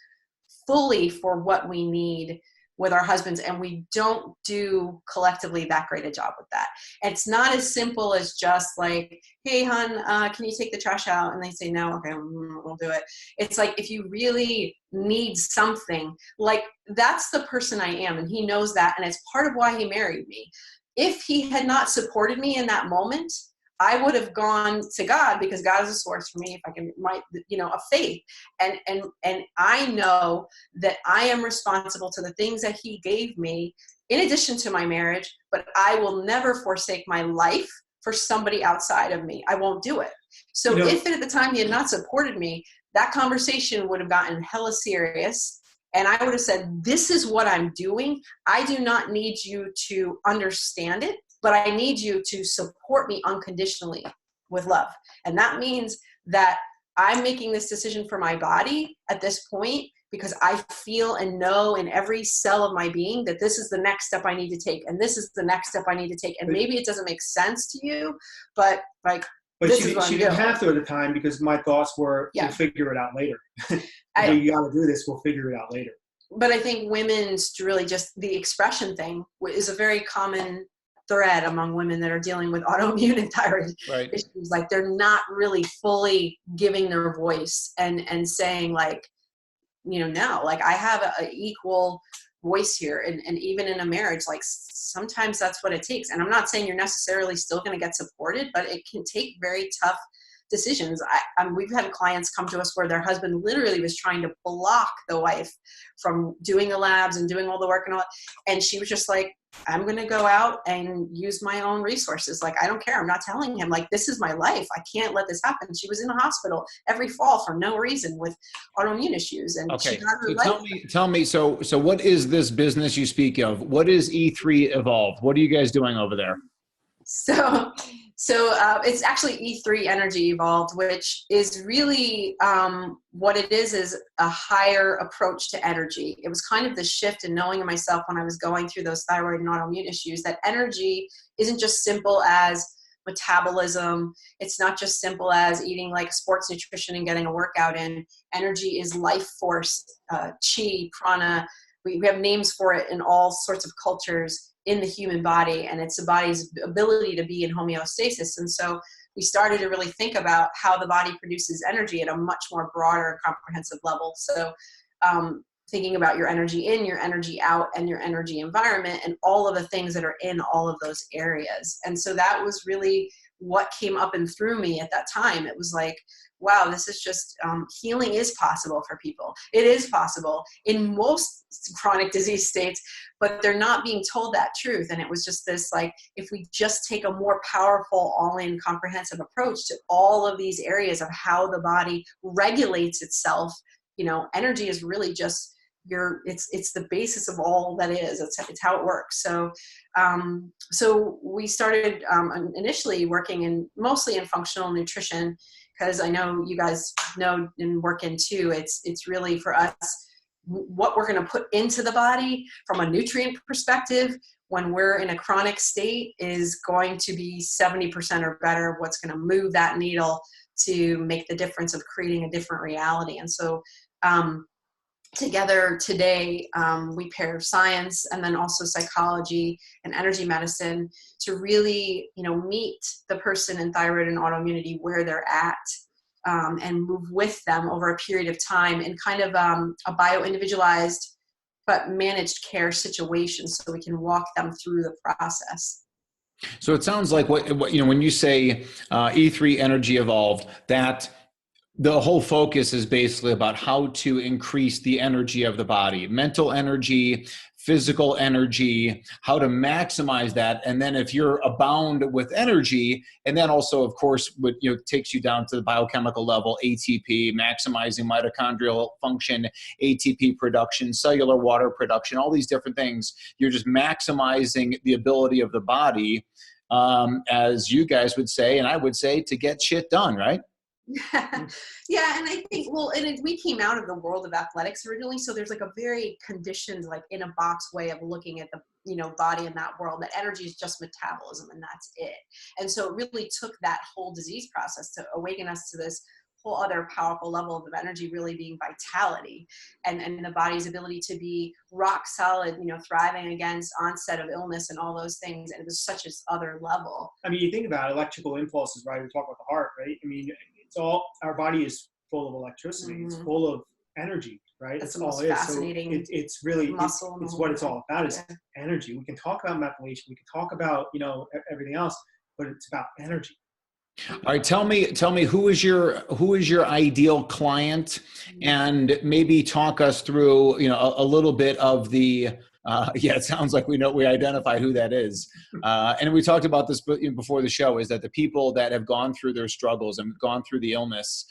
Speaker 3: fully for what we need with our husbands, and we don't do collectively that great a job with that. And it's not as simple as just like, hey, hon, can you take the trash out? And they say, no, okay, we'll do it. It's like, if you really need something, like, that's the person I am, and he knows that, and it's part of why he married me. If he had not supported me in that moment, I would have gone to God, because God is a source for me, if I can, of faith. And I know that I am responsible to the things that he gave me in addition to my marriage, but I will never forsake my life for somebody outside of me. I won't do it. So if at the time he had not supported me, that conversation would have gotten hella serious. And I would have said, this is what I'm doing. I do not need you to understand it, but I need you to support me unconditionally with love. And that means that I'm making this decision for my body at this point because I feel and know in every cell of my being that this is the next step I need to take. And this is the next step I need to take. And maybe it doesn't make sense to you, but like,
Speaker 2: but she didn't have to at the time, because my thoughts were, we'll figure it out later. You got to do this, we'll figure it out later.
Speaker 3: But I think women's really just the expression thing is a very common thread among women that are dealing with autoimmune and thyroid issues. Like, they're not really fully giving their voice and saying, like, no, like, I have a equal voice here. And even in a marriage, like, sometimes that's what it takes. And I'm not saying you're necessarily still going to get supported, but it can take very tough decisions. We've had clients come to us where their husband literally was trying to block the wife from doing the labs and doing all the work and all that. And she was just like, I'm going to go out and use my own resources. Like, I don't care. I'm not telling him, like, this is my life. I can't let this happen. She was in the hospital every fall for no reason with autoimmune issues. And she got her life.
Speaker 1: Tell me, so what is this business you speak of? What is E3 Evolved? What are you guys doing over there?
Speaker 3: So it's actually E3 Energy Evolved, which is really what it is a higher approach to energy. It was kind of the shift in knowing myself when I was going through those thyroid and autoimmune issues, that energy isn't just simple as metabolism. It's not just simple as eating like sports nutrition and getting a workout in. Energy is life force, chi, prana. We have names for it in all sorts of cultures in the human body, and it's the body's ability to be in homeostasis. And so we started to really think about how the body produces energy at a much more broader and comprehensive level. So thinking about your energy in, your energy out, and your energy environment, and all of the things that are in all of those areas. And so that was really what came up and through me at that time. It was like, wow, this is just, healing is possible for people. It is possible in most chronic disease states, but they're not being told that truth. And it was just this, like, if we just take a more powerful, all-in comprehensive approach to all of these areas of how the body regulates itself, energy is really just it's the basis of all that is. It's how it works. So we started initially working mostly in functional nutrition, because I know you guys know and work in too. It's really for us what we're going to put into the body from a nutrient perspective when we're in a chronic state is going to be 70% or better of what's going to move that needle to make the difference of creating a different reality. And so together today, we pair science and then also psychology and energy medicine to really, meet the person in thyroid and autoimmunity where they're at, and move with them over a period of time in kind of a bio-individualized but managed care situation, so we can walk them through the process.
Speaker 1: So it sounds like what when you say E3 Energy Evolved, that the whole focus is basically about how to increase the energy of the body, mental energy, physical energy, how to maximize that. And then if you're abound with energy, and then also, of course, what takes you down to the biochemical level, ATP, maximizing mitochondrial function, ATP production, cellular water production, all these different things. You're just maximizing the ability of the body, as you guys would say, and I would say, to get shit done, right?
Speaker 3: Yeah, and I think, well, we came out of the world of athletics originally, so there's like a very conditioned, like in a box way of looking at the, body in that world, that energy is just metabolism and that's it. And so it really took that whole disease process to awaken us to this whole other powerful level of energy, really being vitality and the body's ability to be rock solid, thriving against onset of illness and all those things. And it was such this other level.
Speaker 2: I mean, you think about electrical impulses, right? We talk about the heart, right? I mean, our body is full of electricity.
Speaker 3: Mm-hmm.
Speaker 2: It's full of energy, right?
Speaker 3: That's
Speaker 2: That's
Speaker 3: the most
Speaker 2: all it is.
Speaker 3: fascinating
Speaker 2: So it's really,
Speaker 3: muscle.
Speaker 2: it's what it's all about is energy. We can talk about methylation. We can talk about, everything else, but it's about energy.
Speaker 1: All right, tell me who is your ideal client, and maybe talk us through a little bit of the it sounds like we identify who that is, and we talked about this before the show, is that the people that have gone through their struggles and gone through the illness,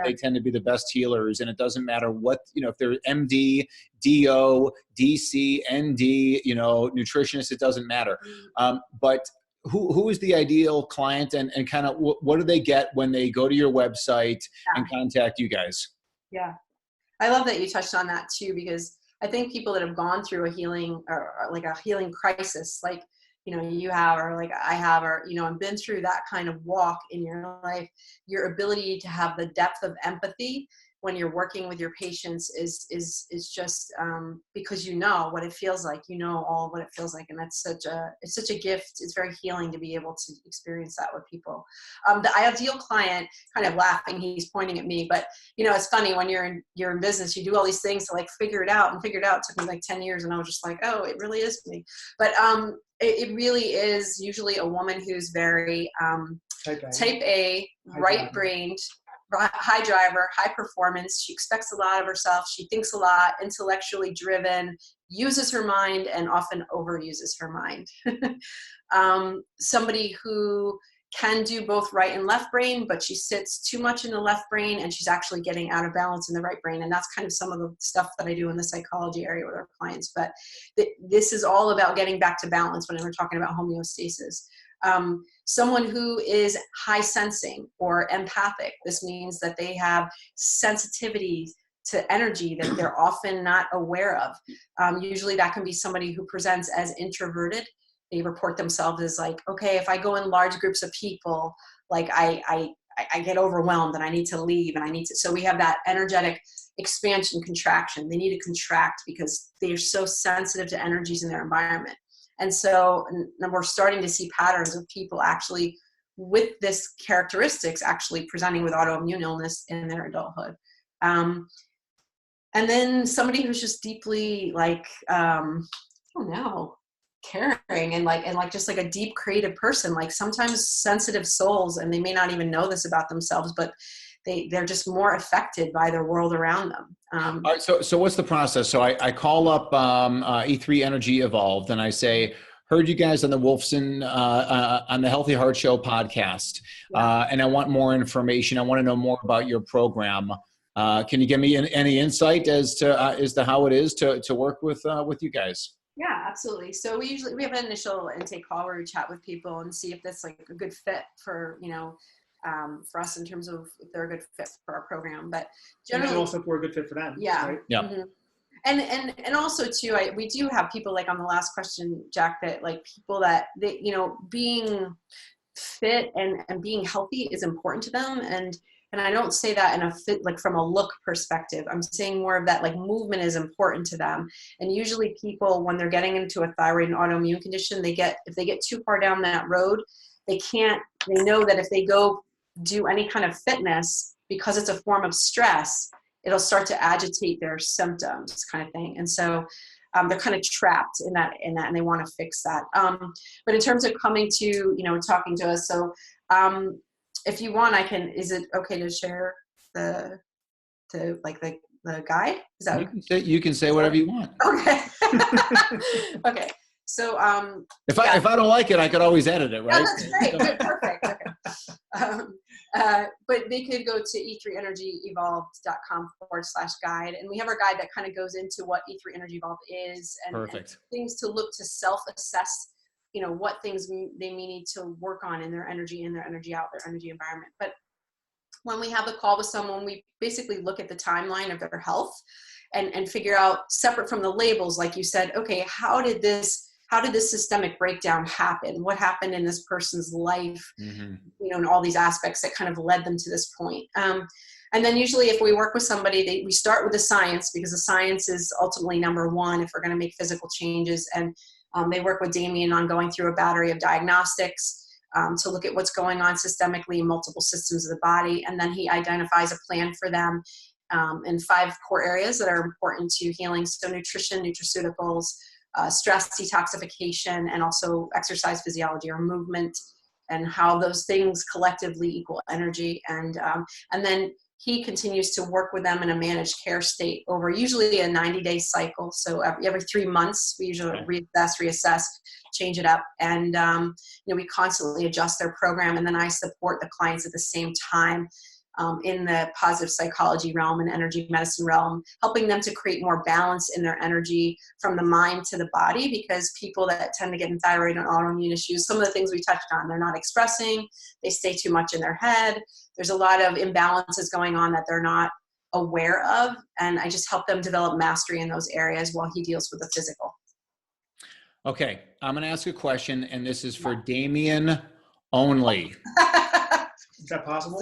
Speaker 1: they tend to be the best healers, and it doesn't matter what, if they're MD, DO, DC, ND, nutritionist, it doesn't matter, but who is the ideal client, and kind of what do they get when they go to your website and contact you guys?
Speaker 3: Yeah. I love that you touched on that too, because I think people that have gone through a healing or like a healing crisis, like, you have, or like I have, or, and been through that kind of walk in your life, your ability to have the depth of empathy when you're working with your patients is just because what it feels like, all what it feels like. And that's it's such a gift. It's very healing to be able to experience that with people. The ideal client, kind of laughing, he's pointing at me, but it's funny when you're in business, you do all these things to like figure it out. It took me like 10 years, and I was just like, oh, it really is me. But it really is usually a woman who's very type A, right-brained, high driver, high performance. She expects a lot of herself. She thinks a lot, intellectually driven, uses her mind, and often overuses her mind. Somebody who can do both right and left brain, but she sits too much in the left brain and she's actually getting out of balance in the right brain. And that's kind of some of the stuff that I do in the psychology area with our clients. But this is all about getting back to balance when we're talking about homeostasis. Someone who is high sensing or empathic. This means that they have sensitivity to energy that they're often not aware of. Usually that can be somebody who presents as introverted. They report themselves as like, okay, if I go in large groups of people, like I get overwhelmed and I need to leave and so we have that energetic expansion, contraction. They need to contract because they're so sensitive to energies in their environment. And so and we're starting to see patterns of people actually with this characteristics actually presenting with autoimmune illness in their adulthood. And then somebody who's just deeply like, I don't know, caring and like just like a deep creative person, like sometimes sensitive souls, and they may not even know this about themselves, but they're just more affected by their world around them.
Speaker 1: All right, so what's the process? So I call up E3 Energy Evolved and I say, heard you guys on the Wolfson, on the Healthy Heart Show podcast, and I want more information. I want to know more about your program. Can you give me any insight as to how it is to work with you guys?
Speaker 3: Yeah, absolutely. So we have an initial intake call where we chat with people and see if that's like a good fit for, for us in terms of if they're a good fit for our program. But generally,
Speaker 2: and also if we're a good fit for them.
Speaker 3: Yeah.
Speaker 2: Right?
Speaker 1: Yeah.
Speaker 3: Mm-hmm. And also too, we do have people like on the last question, Jack, that like people that they, being fit and being healthy is important to them. And I don't say that in a fit, like from a look perspective. I'm saying more of that, like movement is important to them. And usually people, when they're getting into a thyroid and autoimmune condition, if they get too far down that road, they know that if they go do any kind of fitness, because it's a form of stress, it'll start to agitate their symptoms kind of thing. And so they're kind of trapped in that, and they want to fix that. But in terms of coming to, talking to us, so if you want, is it okay to share the guide? Is that
Speaker 1: you can say whatever you want.
Speaker 3: Okay. Okay. So
Speaker 1: if I don't like it, I could always edit it, right?
Speaker 3: No, that's great. Good, perfect. Okay. But they could go to e3energyevolved.com/guide, and we have our guide that kind of goes into what E3 Energy Evolved is and things to look to self-assess, what things they may need to work on in their energy out, their energy environment. But when we have a call with someone, we basically look at the timeline of their health and figure out, separate from the labels, like you said, okay, how did this systemic breakdown happen? What happened in this person's life?
Speaker 1: Mm-hmm.
Speaker 3: You know, and all these aspects that kind of led them to this point. And then usually if we work with somebody, we start with the science, because the science is ultimately number one if we're going to make physical changes. And they work with Damian on going through a battery of diagnostics to look at what's going on systemically in multiple systems of the body. And then he identifies a plan for them in 5 core areas that are important to healing. So nutrition, nutraceuticals, stress detoxification, and also exercise physiology or movement, and how those things collectively equal energy. And then he continues to work with them in a managed care state over usually a 90-day cycle. So every 3 months, we usually reassess, change it up. And, we constantly adjust their program. And then I support the clients at the same time in the positive psychology realm and energy medicine realm, helping them to create more balance in their energy from the mind to the body, because people that tend to get in thyroid and autoimmune issues, some of the things we touched on, they're not expressing, they stay too much in their head. There's a lot of imbalances going on that they're not aware of. And I just help them develop mastery in those areas while he deals with the physical.
Speaker 1: Okay. I'm going to ask a question, and this is for Damian only.
Speaker 2: Is that possible?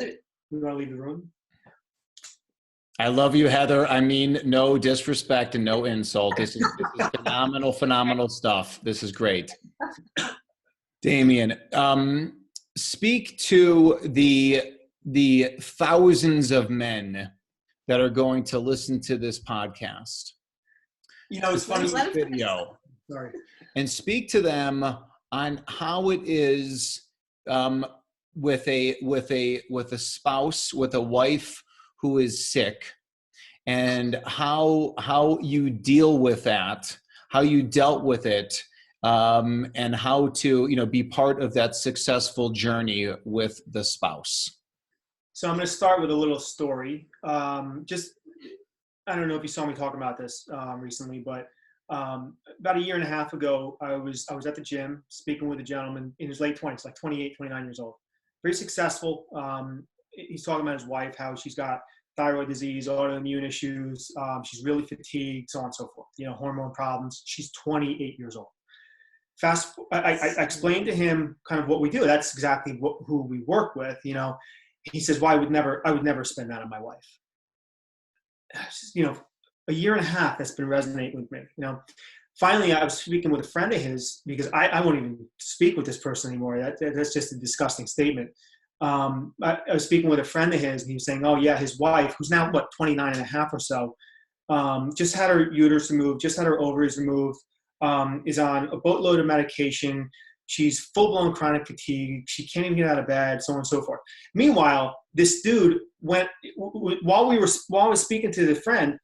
Speaker 2: We want to leave the room?
Speaker 1: I love you, Heather. I mean, no disrespect and no insult. This is phenomenal stuff. This is great. Damian, speak to the thousands of men that are going to listen to this podcast.
Speaker 2: It's funny.
Speaker 1: Video.
Speaker 2: Sorry.
Speaker 1: And speak to them on how it is with a spouse, with a wife who is sick, and how you deal with that, how you dealt with it, and how to be part of that successful journey with the spouse.
Speaker 2: So I'm going to start with a little story. I don't know if you saw me talking about this recently, but about a year and a half ago, I was at the gym speaking with a gentleman in his late 20s, like 28, 29 years old. Very successful. He's talking about his wife, how she's got thyroid disease, autoimmune issues. She's really fatigued, so on and so forth. Hormone problems. She's 28 years old. I explained to him kind of what we do. That's exactly who we work with. He says, "Well, I would never spend that on my wife." A year and a half that's been resonating with me. Finally, I was speaking with a friend of his, because I won't even speak with this person anymore. That's just a disgusting statement. I was speaking with a friend of his, and he was saying, oh yeah, his wife, who's now 29 and a half or so, just had her uterus removed, just had her ovaries removed, is on a boatload of medication. She's full-blown chronic fatigue. She can't even get out of bed, so on and so forth. Meanwhile, this dude went, while I was speaking to the friend,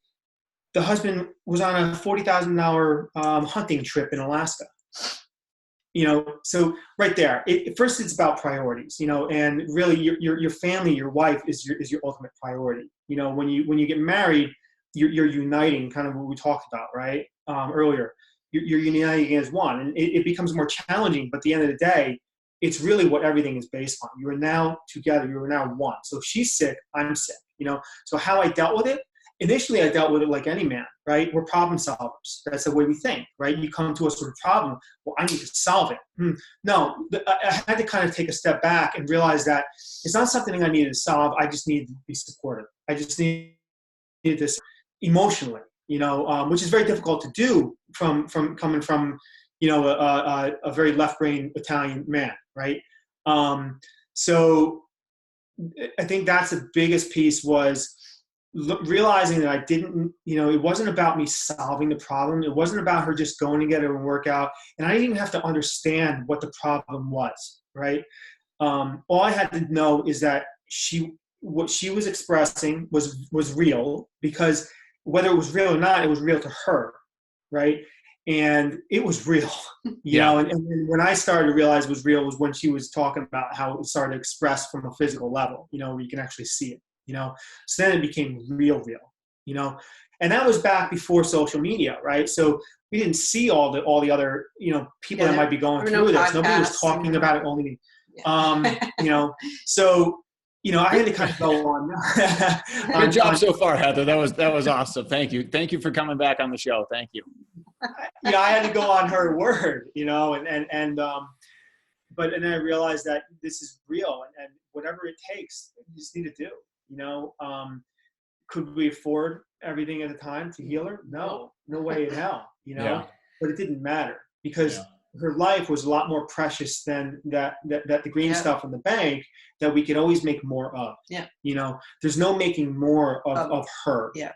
Speaker 2: the husband was on a $40,000 hunting trip in Alaska. So right there, first it's about priorities, and really your family, your wife is your ultimate priority. When you get married, you're uniting, kind of what we talked about, right? Earlier, you're uniting as one, and it becomes more challenging, but at the end of the day, it's really what everything is based on. You are now together, you are now one. So if she's sick, I'm sick, so how I dealt with it, initially I dealt with it like any man, right? We're problem solvers. That's the way we think, right? You come to us with a problem. Well, I need to solve it. No, I had to kind of take a step back and realize that it's not something I needed to solve. I just needed to be supportive. I just needed this emotionally, which is very difficult to do from coming from, a very left-brain Italian man, right? So I think that's the biggest piece, was realizing that I didn't, it wasn't about me solving the problem. It wasn't about her just going to get her and work out. And I didn't even have to understand what the problem was, right? All I had to know is that what she was expressing was real, because whether it was real or not, it was real to her, right? And it was real, you know, and when I started to realize it was real was when she was talking about how it started to express from a physical level, where you can actually see it. So then it became real, and that was back before social media, right? So we didn't see all the other, people that might be going through this. Nobody was talking about it, only me. So I had to kind of go on.
Speaker 1: Good job so far, Heather. That was awesome. Thank you. Thank you for coming back on the show. Thank you.
Speaker 2: I had to go on her word, but then I realized that this is real, and whatever it takes, you just need to do. Could we afford everything at the time to heal her? No way in hell.
Speaker 1: Yeah.
Speaker 2: But it didn't matter because her life was a lot more precious than that the green stuff in the bank that we could always make more of.
Speaker 3: Yeah.
Speaker 2: There's no making more of her.
Speaker 3: Yeah.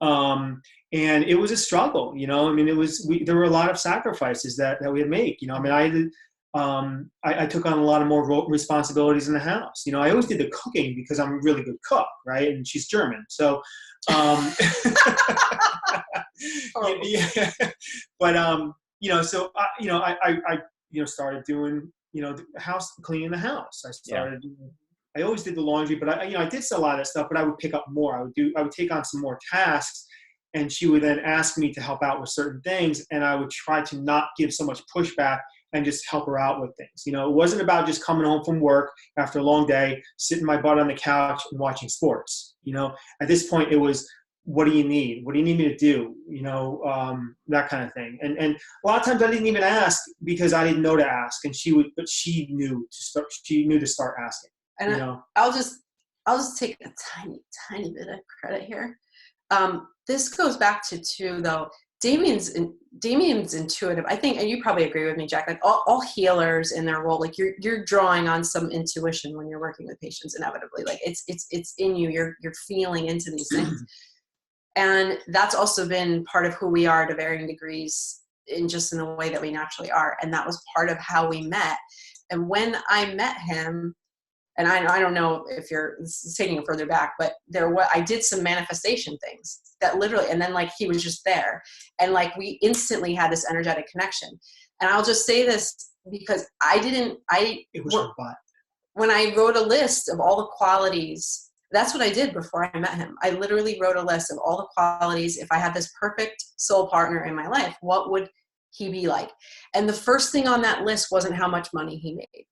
Speaker 2: And it was a struggle. There were a lot of sacrifices that we had to make. I took on a lot of more responsibilities in the house. I always did the cooking because I'm a really good cook, right? And she's German, so. So I started doing, the house, cleaning the house. I started. I always did the laundry, but I did a lot of that stuff. But I would pick up more. I would take on some more tasks, and she would then ask me to help out with certain things, and I would try to not give so much pushback and just help her out with things. It wasn't about just coming home from work after a long day, sitting my butt on the couch and watching sports. At this point it was, what do you need? What do you need me to do? That kind of thing. And a lot of times I didn't even ask because I didn't know to ask, and she knew to start asking.
Speaker 3: And I'll just take a tiny bit of credit here. This goes back to too, though, Damian's intuitive. I think, and you probably agree with me, Jack, like all healers in their role, like you're drawing on some intuition when you're working with patients inevitably. Like it's in you, you're feeling into these things. And that's also been part of who we are to varying degrees in the way that we naturally are. And that was part of how we met. And when I met him, and I don't know if this is taking it further back, but I did some manifestation things that literally, and then like he was just there, and like we instantly had this energetic connection. And I'll just say this because it was her butt. When I wrote a list of all the qualities, that's what I did before I met him. I literally wrote a list of all the qualities. If I had this perfect soul partner in my life, what would he be like? And the first thing on that list wasn't how much money he made.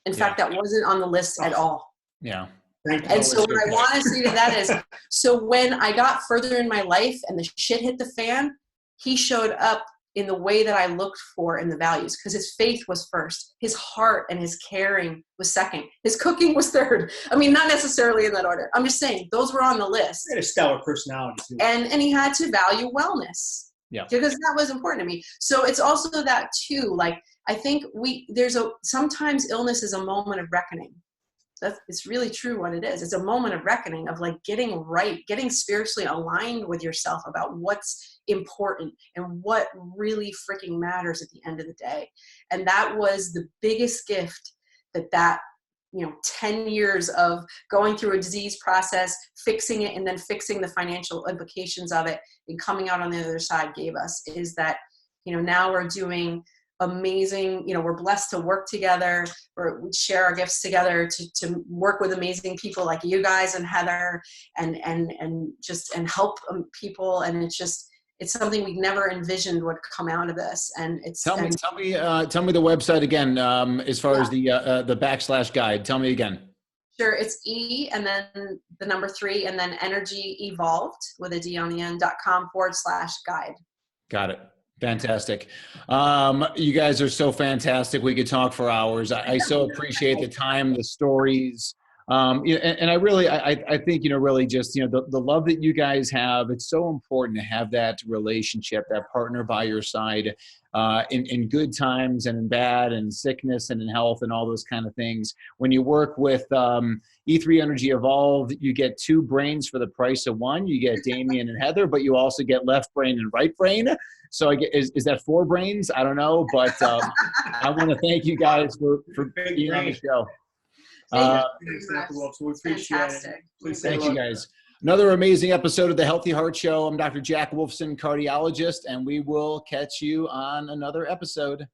Speaker 3: In fact, that wasn't on the list at all.
Speaker 1: Yeah.
Speaker 3: And so what I want to say to that is, so when I got further in my life and the shit hit the fan, he showed up in the way that I looked for in the values, because his faith was first, his heart and his caring was second, his cooking was third. I mean, not necessarily in that order. I'm just saying those were on the list.
Speaker 2: He had a stellar personality too.
Speaker 3: And he had to value wellness.
Speaker 1: Yeah.
Speaker 3: Because that was important to me. So it's also that too, like, I think sometimes illness is a moment of reckoning. It's really true what it is. It's a moment of reckoning, of like getting right, getting spiritually aligned with yourself about what's important and what really freaking matters at the end of the day. And that was the biggest gift that 10 years of going through a disease process, fixing it, and then fixing the financial implications of it and coming out on the other side gave us, is that, now we're doing amazing, we're blessed to work together, or we share our gifts together to work with amazing people like you guys and Heather and help people. And it's something we never envisioned would come out of this. And
Speaker 1: tell me the website again, as far as the /guide. Tell me again.
Speaker 3: Sure. It's E and then the number 3 and then Energy Evolved with a D on the end.com/guide.
Speaker 1: Got it. Fantastic. You guys are so fantastic. We could talk for hours. I so appreciate the time, the stories. And I think, really just, the love that you guys have, it's so important to have that relationship, that partner by your side, in good times and in bad, and sickness and in health and all those kind of things. When you work with E3 Energy Evolved, you get 2 brains for the price of 1. You get Damian and Heather, but you also get left brain and right brain. So is that 4 brains? I don't know, but I want to thank you guys for being on the show.
Speaker 2: We appreciate it.
Speaker 1: Thank you guys. Another amazing episode of the Healthy Heart Show. I'm Dr. Jack Wolfson, cardiologist, and we will catch you on another episode.